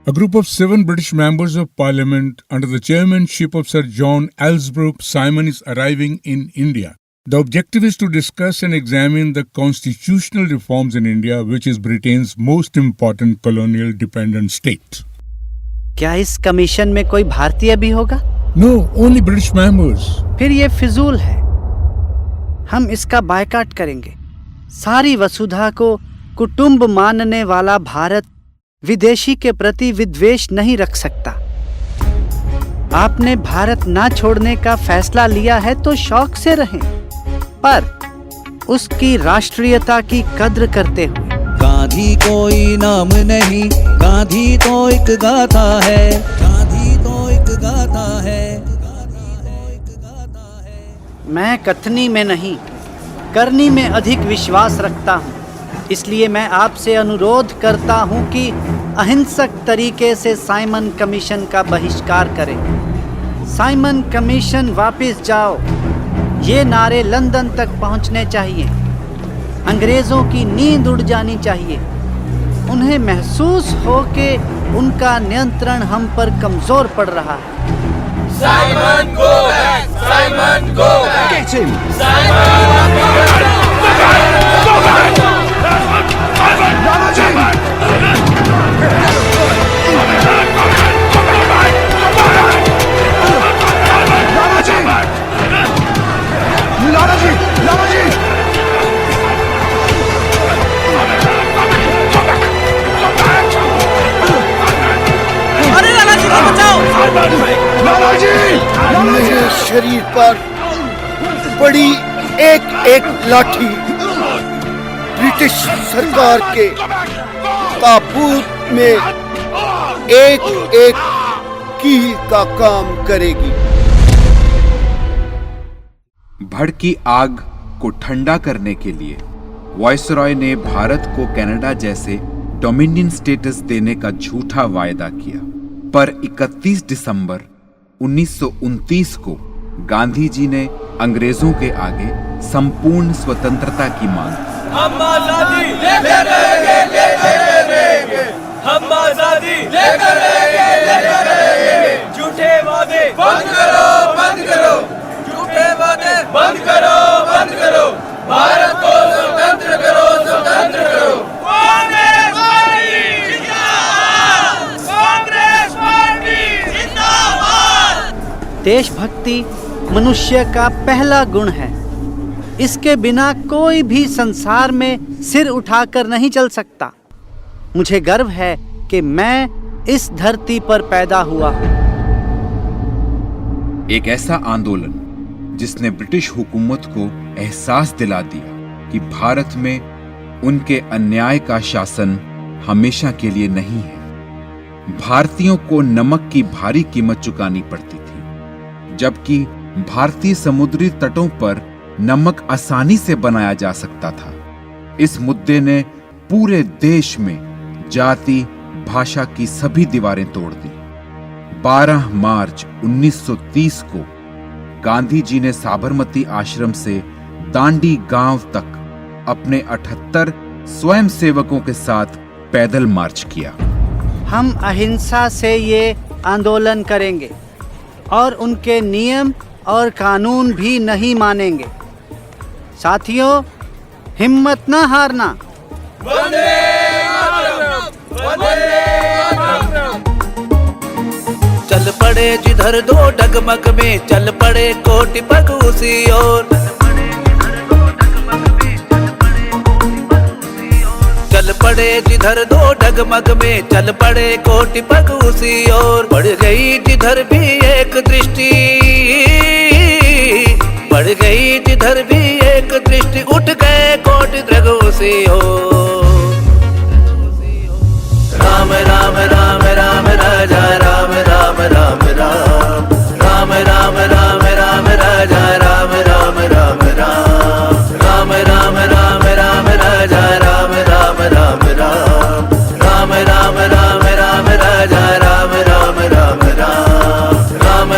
a group of 7 British members of Parliament under the chairmanship of Sir John Elsbrook Simon is arriving in India. The objective is to discuss and examine the constitutional reforms in India, which is Britain's most important colonial dependent state. क्या इस commission में कोई भारतीय भी होगा? No, only British members. फिर ये फिजूल है। हम इसका बायकाट करेंगे। सारी वसुधा को कुटुंब मानने वाला भारत विदेशी के प्रति विद्वेष नहीं रख सकता। आपने भारत ना छोड़ने का फैसला लिया है तो शौक से रहें, पर उसकी राष्ट्रीयता की कद्र करते हुए। गांधी कोई नाम नहीं, गांधी तो एक गाथा है, गांधी तो एक गाथा है। मैं कथनी में नहीं, करनी में अधिक विश्वास रखता हूँ। इसलिए मैं आपसे अनुरोध करता हूं कि अहिंसक तरीके से साइमन कमीशन का बहिष्कार करें। साइमन कमीशन वापस जाओ, ये नारे लंदन तक पहुंचने चाहिए। अंग्रेजों की नींद उड़ जानी चाहिए। उन्हें महसूस हो कि उनका नियंत्रण हम पर कमजोर पड़ रहा है। Simon, go back! Simon, go back! Get him! Simon, go back! Go back! मेरे शरीर पर पड़ी एक एक लाठी ब्रिटिश सरकार के ताबूत में एक एक कील का काम करेगी। भड़की आग को ठंडा करने के लिए वायसरॉय ने भारत को कनाडा जैसे डोमिनियन स्टेटस देने का झूठा वायदा किया, पर 31 दिसंबर 1929 को गांधी जी ने अंग्रेजों के आगे संपूर्ण स्वतंत्रता की मांग की। हम आजादी लेकर रहेंगे, हम आजादी लेकर रहेंगे। झूठे वादे बंद करो, झूठे वादे बंद करो। भारत को स्वतंत्र करो। कांग्रेस पार्टी जिंदाबाद! कांग्रेस पार्टी जिंदाबाद! देशभक्ति मनुष्य का पहला गुण है। इसके बिना कोई भी संसार में सिर उठाकर नहीं चल सकता। मुझे गर्व है कि मैं इस धरती पर पैदा हुआ हूँ। एक ऐसा आंदोलन जिसने ब्रिटिश हुकूमत को एहसास दिला दिया कि भारत में उनके अन्याय का शासन हमेशा के लिए नहीं है। भारतीयों को नमक की भारी कीमत चुकानी पड़ती थी, जबकि भारतीय समुद्री तटों पर नमक आसानी से बनाया जा सकता था। इस मुद्दे ने पूरे देश में जाति भाषा की सभी दीवारें तोड़ दी। 12 मार्च 1930 को गांधी जी ने साबरमती आश्रम से दांडी गांव तक अपने 78 स्वयंसेवकों के साथ पैदल मार्च किया। हम अहिंसा से ये आंदोलन करेंगे और उनके नियम और कानून भी नहीं मानेंगे। साथियों, हिम्मत ना हारना। वंदे मातरम! वंदे मातरम! चल पड़े जिधर दो डगमग में, चल पड़े कोटि पग उसी ओर। चल पड़े जिधर दो डगमग में, चल पड़े कोटि पग उसी ओर। बढ़ गई जिधर भी एक दृष्टि, बढ़ गई जिधर भी एक दृष्टि, उठ गए कोटि दृग उसी ओर। राम राम राम राम राजा राम राम राम राम राम राम राम राम राजा राम राम राम राम राम राम राम राजा राम राम राम राम राम राम राम राजा राम राम राम राम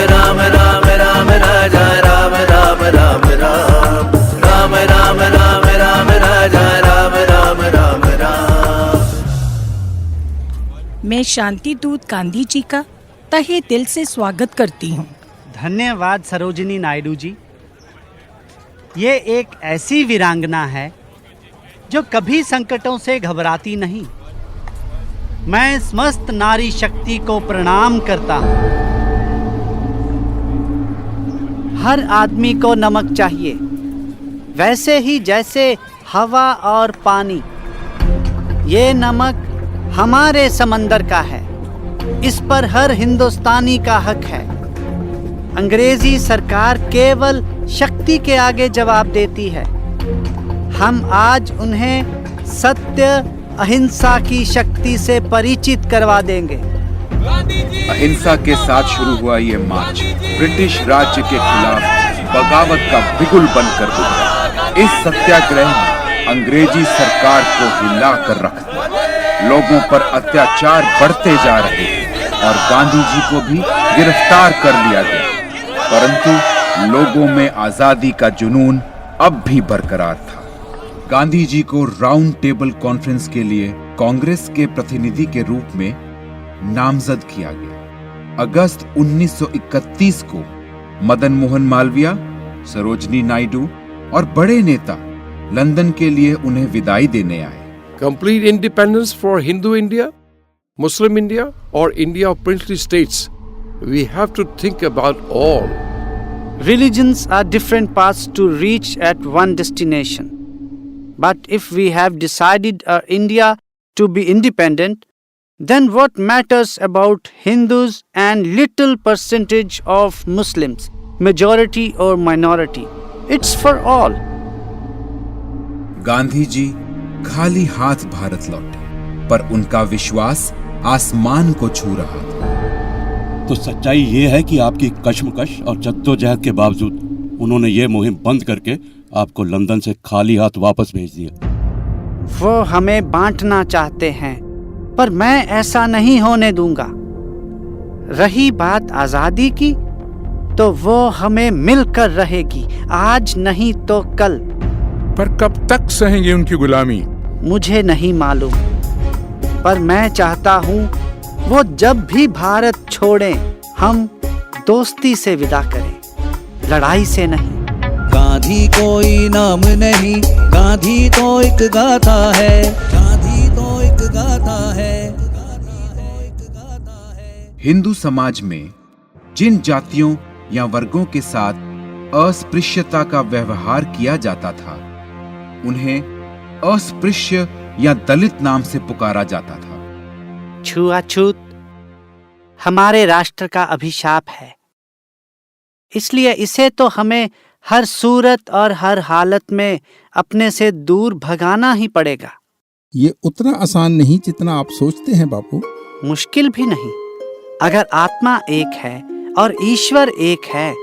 राम राम राम राजा राम राम राम राम राम राम राम राजा राम राम मैं शांति दूत गांधी जी का तहे दिल से स्वागत करती हूँ। धन्यवाद सरोजिनी नायडू जी। ये एक ऐसी वीरांगना है जो कभी संकटों से घबराती नहीं। मैं समस्त नारी शक्ति को प्रणाम करता हूँ। हर आदमी को नमक चाहिए, वैसे ही जैसे हवा और पानी। ये नमक हमारे समंदर का है, इस पर हर हिंदुस्तानी का हक है। अंग्रेजी सरकार केवल शक्ति के आगे जवाब देती है। हम आज उन्हें सत्य अहिंसा की शक्ति से परिचित करवा देंगे। अहिंसा के साथ शुरू हुआ ये मार्च ब्रिटिश राज्य के खिलाफ बगावत का बिगुल बनकर उभरा। इस सत्याग्रह ने अंग्रेजी सरकार को हिला कर रख दिया। लोगों पर अत्याचार बढ़ते जा रहे थे और गांधी जी को भी गिरफ्तार कर लिया गया, परंतु लोगों में आजादी का जुनून अब भी बरकरार था। गांधी जी को राउंड टेबल कॉन्फ्रेंस के लिए कांग्रेस के प्रतिनिधि के रूप में नामजद किया गया। अगस्त 1931 को मदन मोहन मालवीय, सरोजनी नायडू और बड़े नेता लंदन के लिए उन्हें विदाई देने आए। Complete independence for Hindu India, Muslim India, or India of princely states. We have to think about all. Religions are different paths to reach at one destination. But if we have decided India to be independent, then what matters about Hindus and little percentage of Muslims, majority or minority? It's for all. Gandhi ji खाली हाथ भारत लौटे, पर उनका विश्वास आसमान को छू रहा था। तो सच्चाई ये है कि आपकी कश्मकश और जद्दोजहद के बावजूद उन्होंने ये मुहिम बंद करके आपको लंदन से खाली हाथ वापस भेज दिया। वो हमें बांटना चाहते हैं, पर मैं ऐसा नहीं होने दूंगा। रही बात आजादी की, तो वो हमें मिलकर रहेगी, आज नहीं तो कल। पर कब तक सहेंगे उनकी गुलामी? मुझे नहीं मालूम, पर मैं चाहता हूँ वो जब भी भारत छोड़ें, हम दोस्ती से विदा करें, लड़ाई से नहीं। गांधी कोई नाम नहीं, गांधी तो एक गाथा है, गांधी तो एक गाथा है। हिंदू समाज में जिन जातियों या वर्गों के साथ अस्पृश्यता का व्यवहार किया जाता था, उन्हें अस्पृश्य या दलित नाम से पुकारा जाता था। छुआछूत हमारे राष्ट्र का अभिशाप है, इसलिए इसे तो हमें हर सूरत और हर हालत में अपने से दूर भगाना ही पड़ेगा। ये उतना आसान नहीं जितना आप सोचते हैं बापू। मुश्किल भी नहीं। अगर आत्मा एक है और ईश्वर एक है,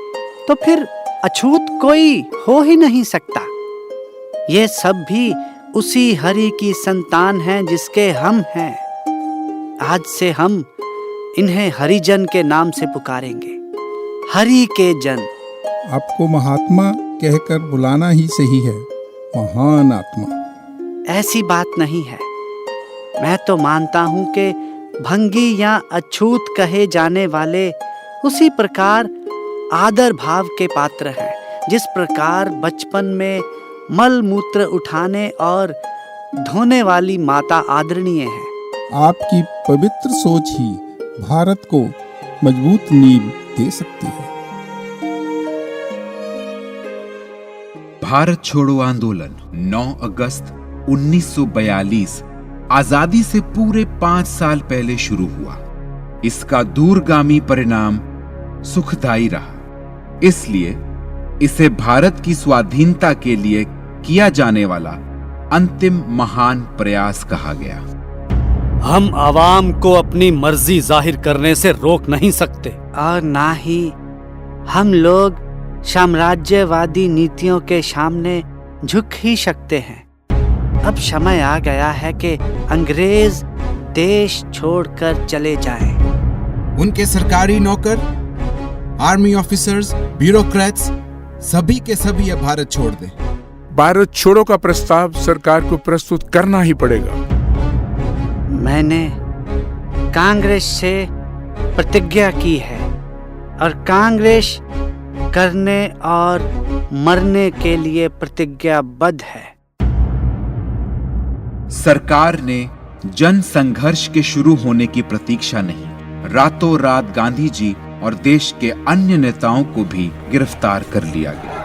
तो फिर अछूत कोई हो ही नहीं सकता। ये सब भी उसी हरि की संतान हैं जिसके हम हैं। आज से हम इन्हें हरिजन के नाम से पुकारेंगे, हरि के जन। आपको महात्मा कहकर बुलाना ही सही है, महान आत्मा। ऐसी बात नहीं है। मैं तो मानता हूँ कि भंगी या अछूत कहे जाने वाले उसी प्रकार आदर भाव के पात्र हैं, जिस प्रकार बचपन में मल मूत्र उठाने और धोने वाली माता आदरणीय है। आपकी पवित्र सोच ही भारत को मजबूत नींव दे सकती है। भारत छोड़ो आंदोलन 9 अगस्त 1942 आजादी से पूरे 5 साल पहले शुरू हुआ। इसका दूरगामी परिणाम सुखदायी रहा, इसलिए इसे भारत की स्वाधीनता के लिए किया जाने वाला अंतिम महान प्रयास कहा गया। हम आवाम को अपनी मर्जी जाहिर करने से रोक नहीं सकते, और ना ही हम लोग साम्राज्यवादी नीतियों के सामने झुक ही सकते हैं। अब समय आ गया है कि अंग्रेज देश छोड़कर चले जाएं। उनके सरकारी नौकर, आर्मी ऑफिसर्स, ब्यूरोक्रेट्स सभी के सभी ये भारत छोड़ दें। भारत छोड़ो का प्रस्ताव सरकार को प्रस्तुत करना ही पड़ेगा। मैंने कांग्रेस से प्रतिज्ञा की है और कांग्रेस करने और मरने के लिए प्रतिज्ञाबद्ध है। सरकार ने जन संघर्ष के शुरू होने की प्रतीक्षा नहीं, रातों रात गांधी जी और देश के अन्य नेताओं को भी गिरफ्तार कर लिया गया।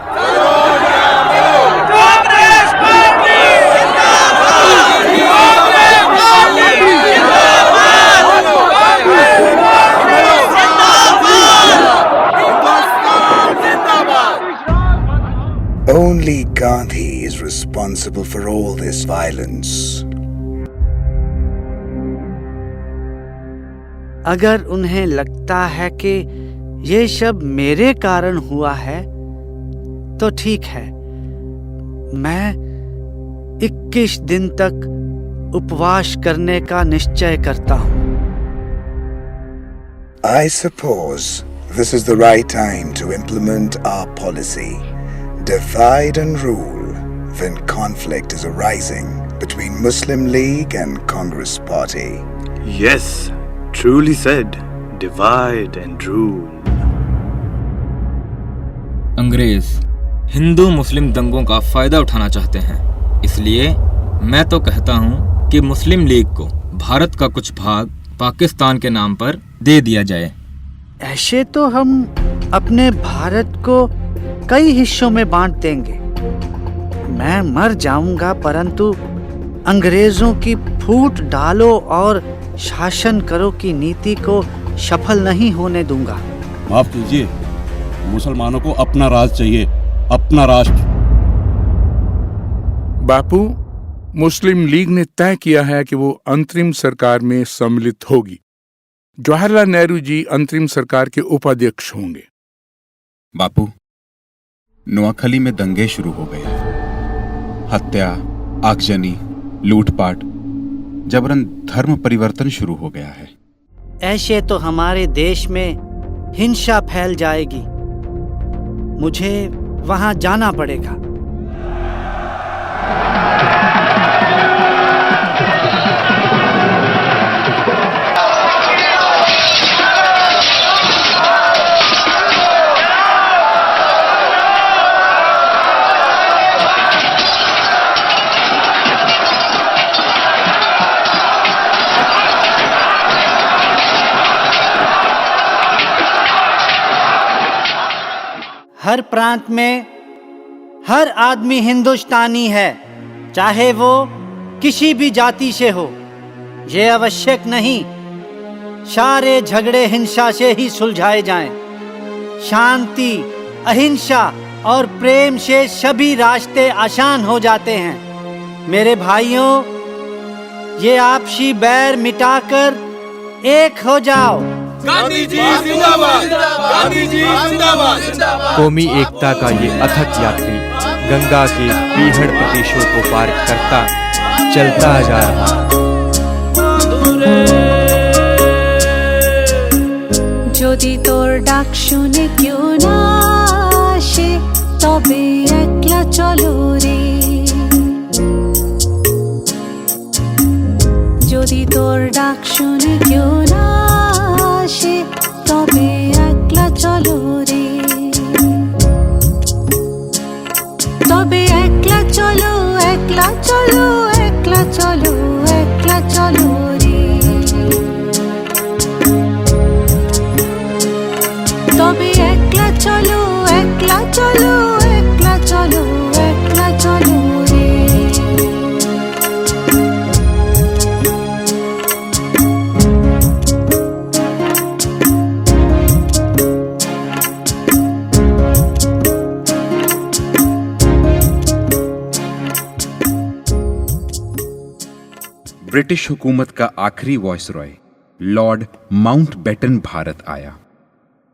Only Gandhi is responsible for all this violence. अगर उन्हें लगता है कि ये सब मेरे कारण हुआ है तो ठीक है, मैं 21 दिन तक उपवास करने का निश्चय करता हूँ। I suppose this is the right time to implement our policy. Divide and rule when conflict is arising between Muslim League and Congress Party. Yes, truly said. Divide and rule. अंग्रेज हिंदू मुस्लिम दंगों का फायदा उठाना चाहते हैं, इसलिए मैं तो कहता हूँ कि मुस्लिम लीग को भारत का कुछ भाग पाकिस्तान के नाम पर दे दिया जाए। ऐसे तो हम अपने भारत को कई हिस्सों में बांट देंगे। मैं मर जाऊंगा, परंतु अंग्रेजों की फूट डालो और शासन करो की नीति को सफल नहीं होने दूंगा। माफ कीजिए, मुसलमानों को अपना राज चाहिए, अपना राष्ट्र। बापू, मुस्लिम लीग ने तय किया है कि वो अंतरिम सरकार में सम्मिलित होगी। जवाहरलाल नेहरू जी अंतरिम सरकार के उपाध्यक्ष होंगे। बापू, नोआखली में दंगे शुरू हो गए। हत्या, आगजनी, लूटपाट, जबरन धर्म परिवर्तन शुरू हो गया है। ऐसे तो हमारे देश में हिंसा फैल जाएगी। मुझे वहां जाना पड़ेगा। हर प्रांत में हर आदमी हिंदुस्तानी है, चाहे वो किसी भी जाति से हो। ये आवश्यक नहीं सारे झगड़े हिंसा से ही सुलझाए जाएं। शांति, अहिंसा और प्रेम से सभी रास्ते आसान हो जाते हैं। मेरे भाइयों, ये आपसी बैर मिटाकर एक हो जाओ। गांधी जी जिंदाबाद, गांधी जी जिंदाबाद। कौमी एकता का ये अथक यात्री गंगा के पीहड़ प्रदेशों को पार करता चलता जा रहा। যদি তোর ডাক শুনে কেউ না আসে, তবে একলা চলো রে। যদি তোর ডাক শুনে কেউ না আসে, তবে একলা চলো রে। তবে একলা চলো, একলা চলো, একলা চলো, একলা চলো রে। তবে একলা চলো, একলা চলো, একলা চলো, একলা চলো রে। ब्रिटिश हुकूमत का आखिरी वॉइसरॉय लॉर्ड माउंटबेटन भारत आया।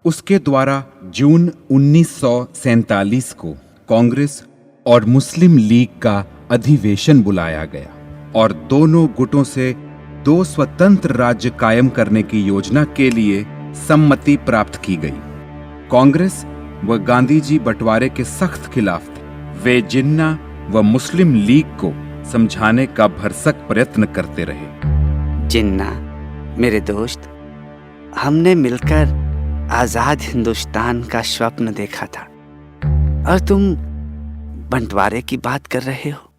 उसके द्वारा जून 1947 को कांग्रेस और मुस्लिम लीग का अधिवेशन बुलाया गया और दोनों गुटों से 2 स्वतंत्र राज्य कायम करने की योजना के लिए सम्मति प्राप्त की गई। कांग्रेस व गांधी जी बंटवारे के सख्त खिलाफ थे। वे जिन्ना व मुस्लिम लीग को समझाने का भरसक प्रयत्न करते रहे। जिन्ना, मेरे दोस्त, हमने मिलकर आजाद हिंदुस्तान का स्वप्न देखा था और तुम बंटवारे की बात कर रहे हो।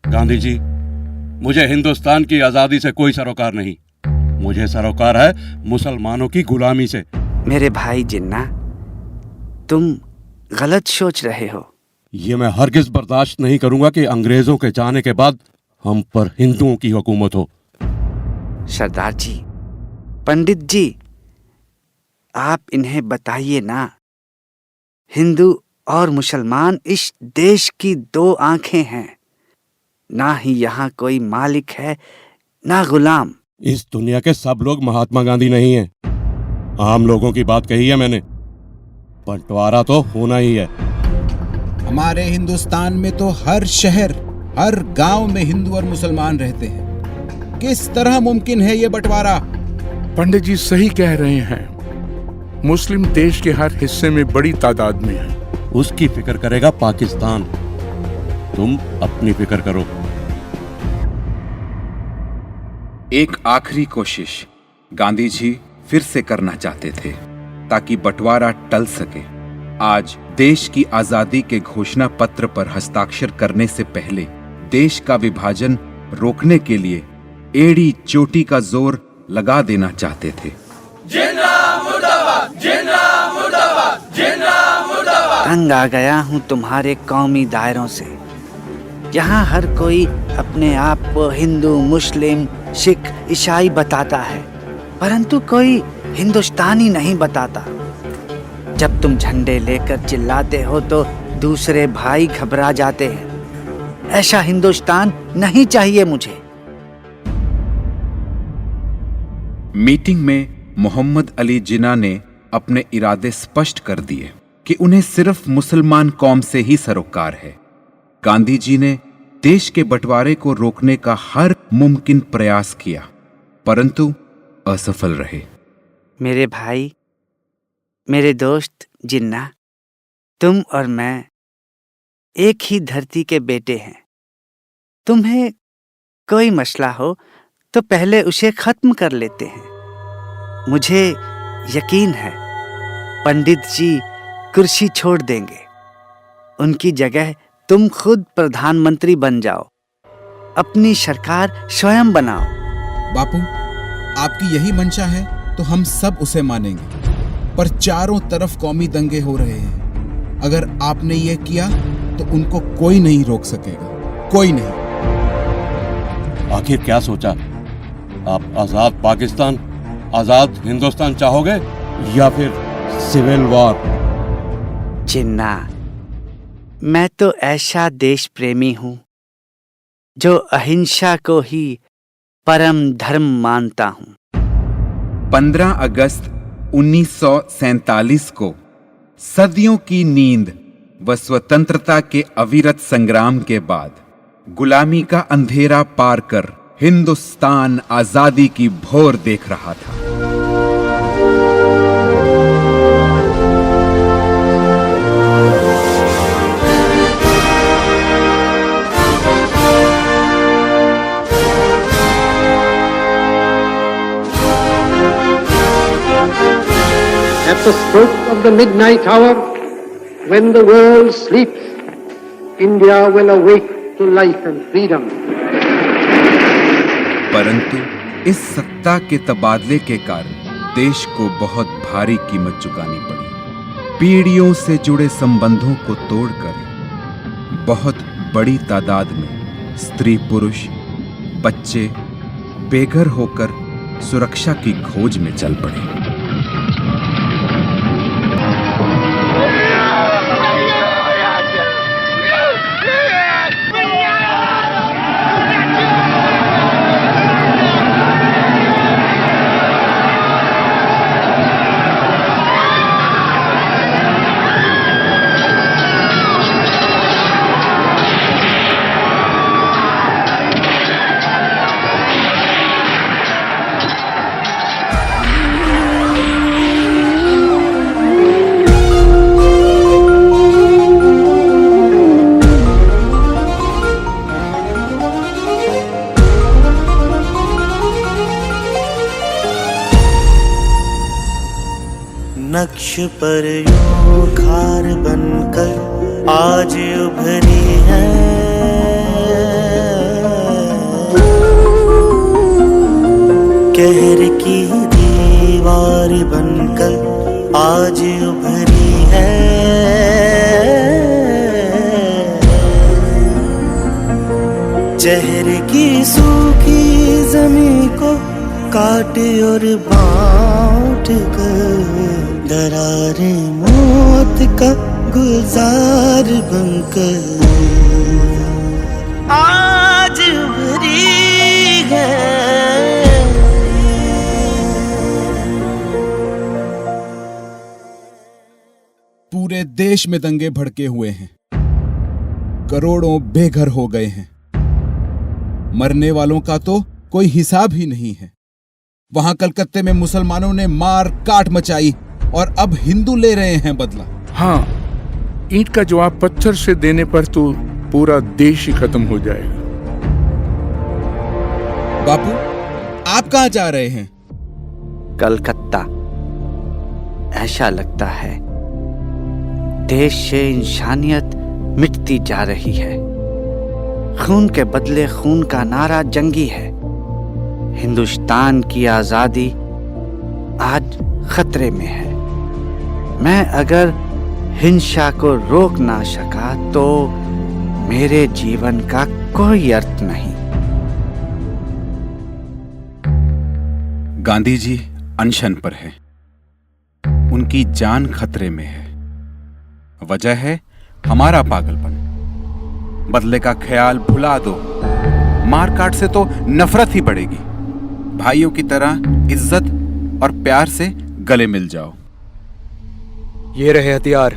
गांधी जी, मुझे हिंदुस्तान की आजादी से कोई सरोकार नहीं। मुझे सरोकार है मुसलमानों की गुलामी से। मेरे भाई जिन्ना, तुम गलत सोच रहे हो। ये मैं हरगिज बर्दाश्त नहीं करूंगा कि अंग्रेजों के जाने के बाद हम पर हिंदुओं की हुकूमत हो। सरदार जी, पंडित जी, आप इन्हें बताइए ना, हिंदू और मुसलमान इस देश की दो आंखें हैं। ना ही यहाँ कोई मालिक है, ना गुलाम। इस दुनिया के सब लोग महात्मा गांधी नहीं हैं। आम लोगों की बात कही है मैंने। बंटवारा तो होना ही है। हमारे हिंदुस्तान में तो हर शहर, हर गांव में हिंदू और मुसलमान रहते हैं। किस तरह मुमकिन है ये बंटवारा? पंडित जी सही कह रहे हैं। मुस्लिम देश के हर हिस्से में बड़ी तादाद में है। उसकी फिक्र करेगा पाकिस्तान। तुम अपनी फिक्र करो। एक आखिरी कोशिश गांधी जी फिर से करना चाहते थे ताकि बंटवारा टल सके। आज देश की आजादी के घोषणा पत्र पर हस्ताक्षर करने से पहले देश का विभाजन रोकने के लिए एड़ी चोटी का जोर लगा देना चाहते थे। तंग आ गया हूँ तुम्हारे कौमी दायरों से। यहाँ हर कोई अपने आप को हिंदू, मुस्लिम, सिख, ईसाई बताता है, परंतु कोई हिंदुस्तानी नहीं बताता। जब तुम झंडे लेकर चिल्लाते हो तो दूसरे भाई घबरा जाते हैं। ऐसा हिंदुस्तान नहीं चाहिए मुझे। मीटिंग में मोहम्मद अली जिन्ना ने अपने इरादे स्पष्ट कर दिए कि उन्हें सिर्फ मुसलमान कौम से ही सरोकार है। गांधी जी ने देश के बंटवारे को रोकने का हर मुमकिन प्रयास किया, परंतु असफल रहे। मेरे भाई, मेरे दोस्त जिन्ना, तुम और मैं एक ही धरती के बेटे हैं। तुम्हें कोई मसला हो तो पहले उसे खत्म कर लेते हैं। मुझे यकीन है पंडित जी कुर्सी छोड़ देंगे। उनकी जगह तुम खुद प्रधानमंत्री बन जाओ, अपनी सरकार स्वयं बनाओ। बापू, आपकी यही मंशा है तो हम सब उसे मानेंगे, पर चारों तरफ कौमी दंगे हो रहे हैं। अगर आपने ये किया तो उनको कोई नहीं रोक सकेगा, कोई नहीं। आखिर क्या सोचा? आप आजाद पाकिस्तान, आजाद हिंदुस्तान चाहोगे या फिर सिविल वॉर? जिन्ना, मैं तो ऐसा देश प्रेमी हूं जो अहिंसा को ही परम धर्म मानता हूं। 15 अगस्त 1947 को सदियों की नींद व स्वतंत्रता के अविरत संग्राम के बाद गुलामी का अंधेरा पार कर हिंदुस्तान आजादी की भोर देख रहा था। At the stroke of the midnight hour, when the world sleeps, India will awake to life and freedom. परंतु इस सत्ता के तबादले के कारण देश को बहुत भारी कीमत चुकानी पड़ी। पीढ़ियों से जुड़े संबंधों को तोड़कर बहुत बड़ी तादाद में स्त्री पुरुष, बच्चे बेघर होकर सुरक्षा की खोज में चल पड़े। नक्श पर यूं खार बनकर आज उभरी है। कहर की दीवार बनकर आज उभरी है। जहर की सूखी जमीन को काट और बांट कर दरारे मौत का गुलजार बनकर आज उभरी है। पूरे देश में दंगे भड़के हुए हैं, करोड़ों बेघर हो गए हैं, मरने वालों का तो कोई हिसाब ही नहीं है। वहां कलकत्ते में मुसलमानों ने मार काट मचाई और अब हिंदू ले रहे हैं बदला। हाँ, ईंट का जवाब पत्थर से देने पर तो पूरा देश ही खत्म हो जाएगा। बापू, आप कहाँ जा रहे हैं? कलकत्ता। ऐसा लगता है देश से इंसानियत मिटती जा रही है। खून के बदले खून का नारा जंगी है। हिंदुस्तान की आजादी आज खतरे में है। मैं अगर हिंसा को रोक ना सका तो मेरे जीवन का कोई अर्थ नहीं। गांधी जी अनशन पर है, उनकी जान खतरे में है। वजह है हमारा पागलपन। बदले का ख्याल भुला दो, मारकाट से तो नफरत ही बढ़ेगी। भाइयों की तरह इज्जत और प्यार से गले मिल जाओ। ये रहे हथियार,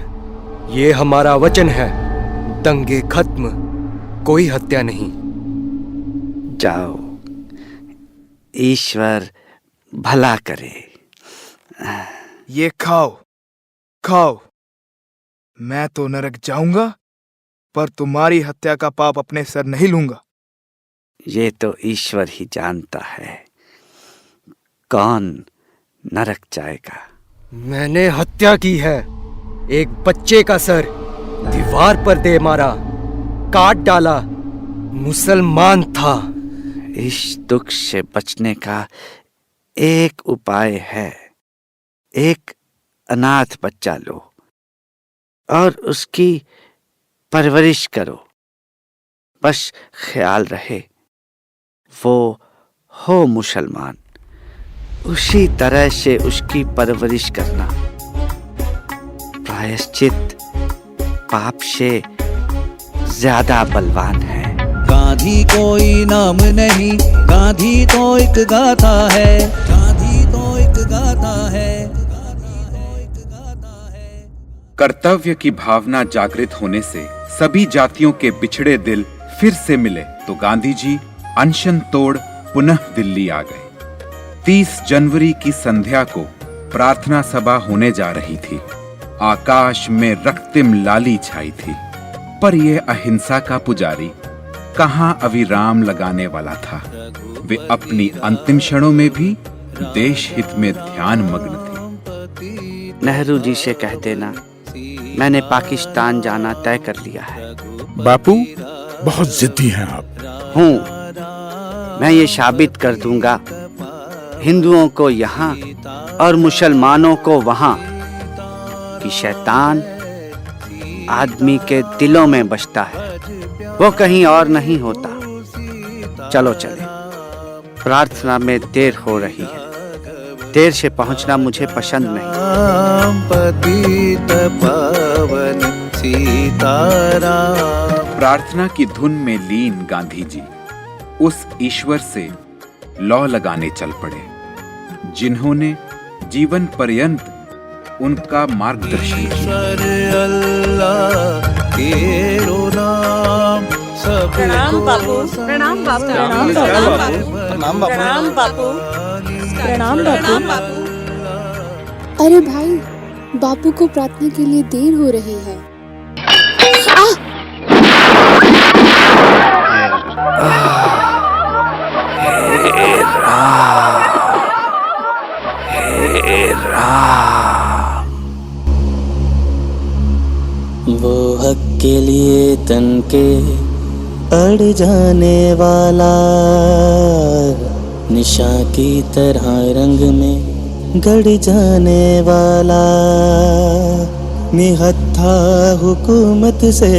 ये हमारा वचन है। दंगे खत्म, कोई हत्या नहीं। जाओ, ईश्वर भला करे। ये खाओ खाओ। मैं तो नरक जाऊंगा पर तुम्हारी हत्या का पाप अपने सर नहीं लूंगा। ये तो ईश्वर ही जानता है कौन नरक जाएगा। मैंने हत्या की है। एक बच्चे का सर दीवार पर दे मारा, काट डाला। मुसलमान था। इस दुख से बचने का एक उपाय है। एक अनाथ बच्चा लो और उसकी परवरिश करो। बस ख्याल रहे वो हो मुसलमान, उसी तरह से उसकी परवरिश करना। प्रायश्चित पाप से ज्यादा बलवान है। गांधी कोई नाम नहीं, गांधी तो एक गाथा है। गांधी तो एक गाथा है। कर्तव्य की भावना जागृत होने से सभी जातियों के बिछड़े दिल फिर से मिले तो गांधी जी अनशन तोड़ पुनः दिल्ली आ गए। 30 जनवरी की संध्या को प्रार्थना सभा होने जा रही थी। आकाश में रक्तिम लाली छाई थी, पर यह अहिंसा का पुजारी कहां अविराम लगाने वाला था। वे अपनी अंतिम क्षणों में भी देश हित में ध्यान मग्न थे। नेहरू जी से कह देना मैंने पाकिस्तान जाना तय कर लिया है। बापू, बहुत जिद्दी हैं आप। हूँ। मैं ये साबित कर दूंगा हिंदुओं को यहाँ और मुसलमानों को वहाँ कि शैतान आदमी के दिलों में बसता है, वो कहीं और नहीं होता। चलो चले, प्रार्थना में देर हो रही है। देर से पहुंचना मुझे पसंद नहीं। पतित पावन सीताराम। प्रार्थना की धुन में लीन गांधी जी उस ईश्वर से लौ लगाने चल पड़े जिन्होंने जीवन पर्यंत उनका मार्गदर्शन किया। अल्लाह तेरो नाम प्रणाम बापू, प्रणाम बापू, प्रणाम बापू, प्रणाम बापू, प्रणाम बापू। अरे भाई, बापू को प्रार्थना के लिए देर हो रही है। हे राम, के लिए तन के अड़ जाने वाला, निशा की तरह रंग में गड़ जाने वाला, निहत्था हुकूमत से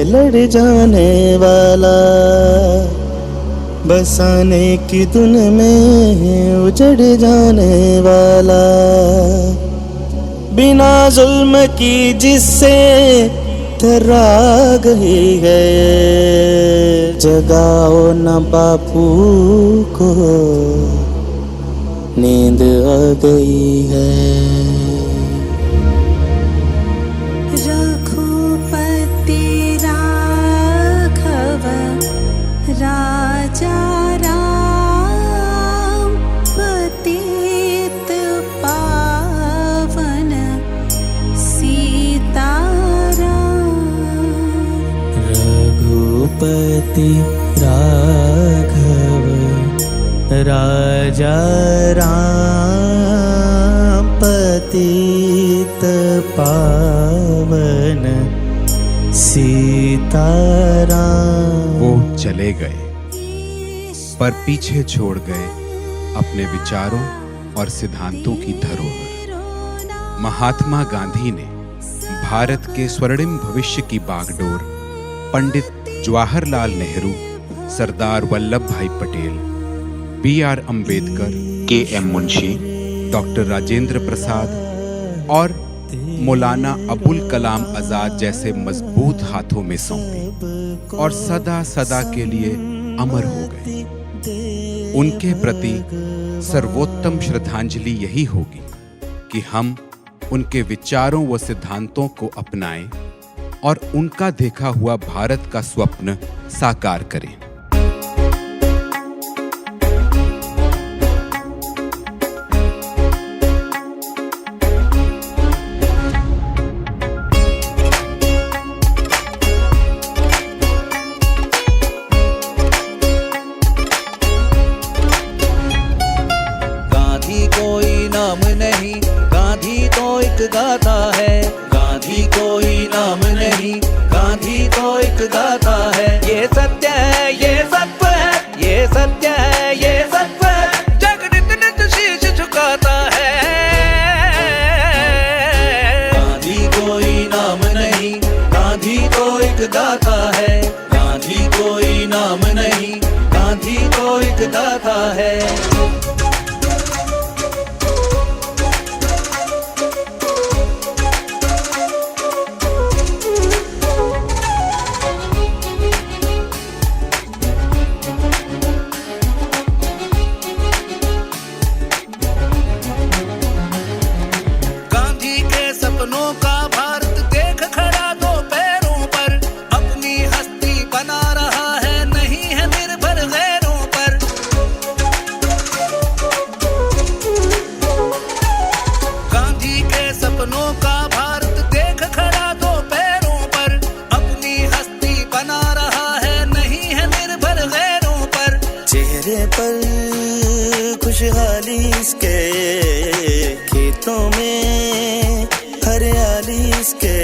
लड़ जाने वाला, बसाने की धुन में उजड़ जाने वाला, बिना जुल्म की जिससे थर्रा गई है, जगाओ न बापू को नींद आ गई है। रघुपति राघव राजा राम, पतित पावन रघुपति राघव राजा राम, पतित पावन सीताराम। वो चले गए पर पीछे छोड़ गए अपने विचारों और सिद्धांतों की धरोहर। महात्मा गांधी ने भारत के स्वर्णिम भविष्य की बागडोर Pandit Jawaharlal Nehru, Sardar Vallabh Bhai Patel, B.R. Ambedkar, K.M. Munshi, doctor Rajendra Prasad और मौलाना अबुल कलाम आजाद जैसे मजबूत हाथों में सौंपी और सदा सदा के लिए अमर हो गए। उनके प्रति सर्वोत्तम श्रद्धांजलि यही होगी कि हम उनके विचारों व सिद्धांतों को अपनाएं और उनका देखा हुआ भारत का स्वप्न साकार करें। गांधी कोई नाम नहीं, गांधी तो एक गाथा है। गांधी कोई नाम नहीं, गांधी तो एक गाथा है। ये सत्य है, ये सत्य है, ये सत्य है, ये सत्य है। जग नित नित शीश झुकाता है। गांधी कोई नाम नहीं, गांधी तो एक गाथा है। गांधी कोई नाम नहीं, गांधी तो एक गाथा है। गांधी के सपनों का भारत देख खड़ा दो पैरों पर, अपनी हस्ती बना रहा है, नहीं है निर्भर गैरों पर। गांधी के सपनों का भारत देख खड़ा दो पैरों पर, अपनी हस्ती बना रहा है, नहीं है निर्भर गैरों पर। चेहरे पर खुशहाली इसके, खेतों में हरियाली इसके,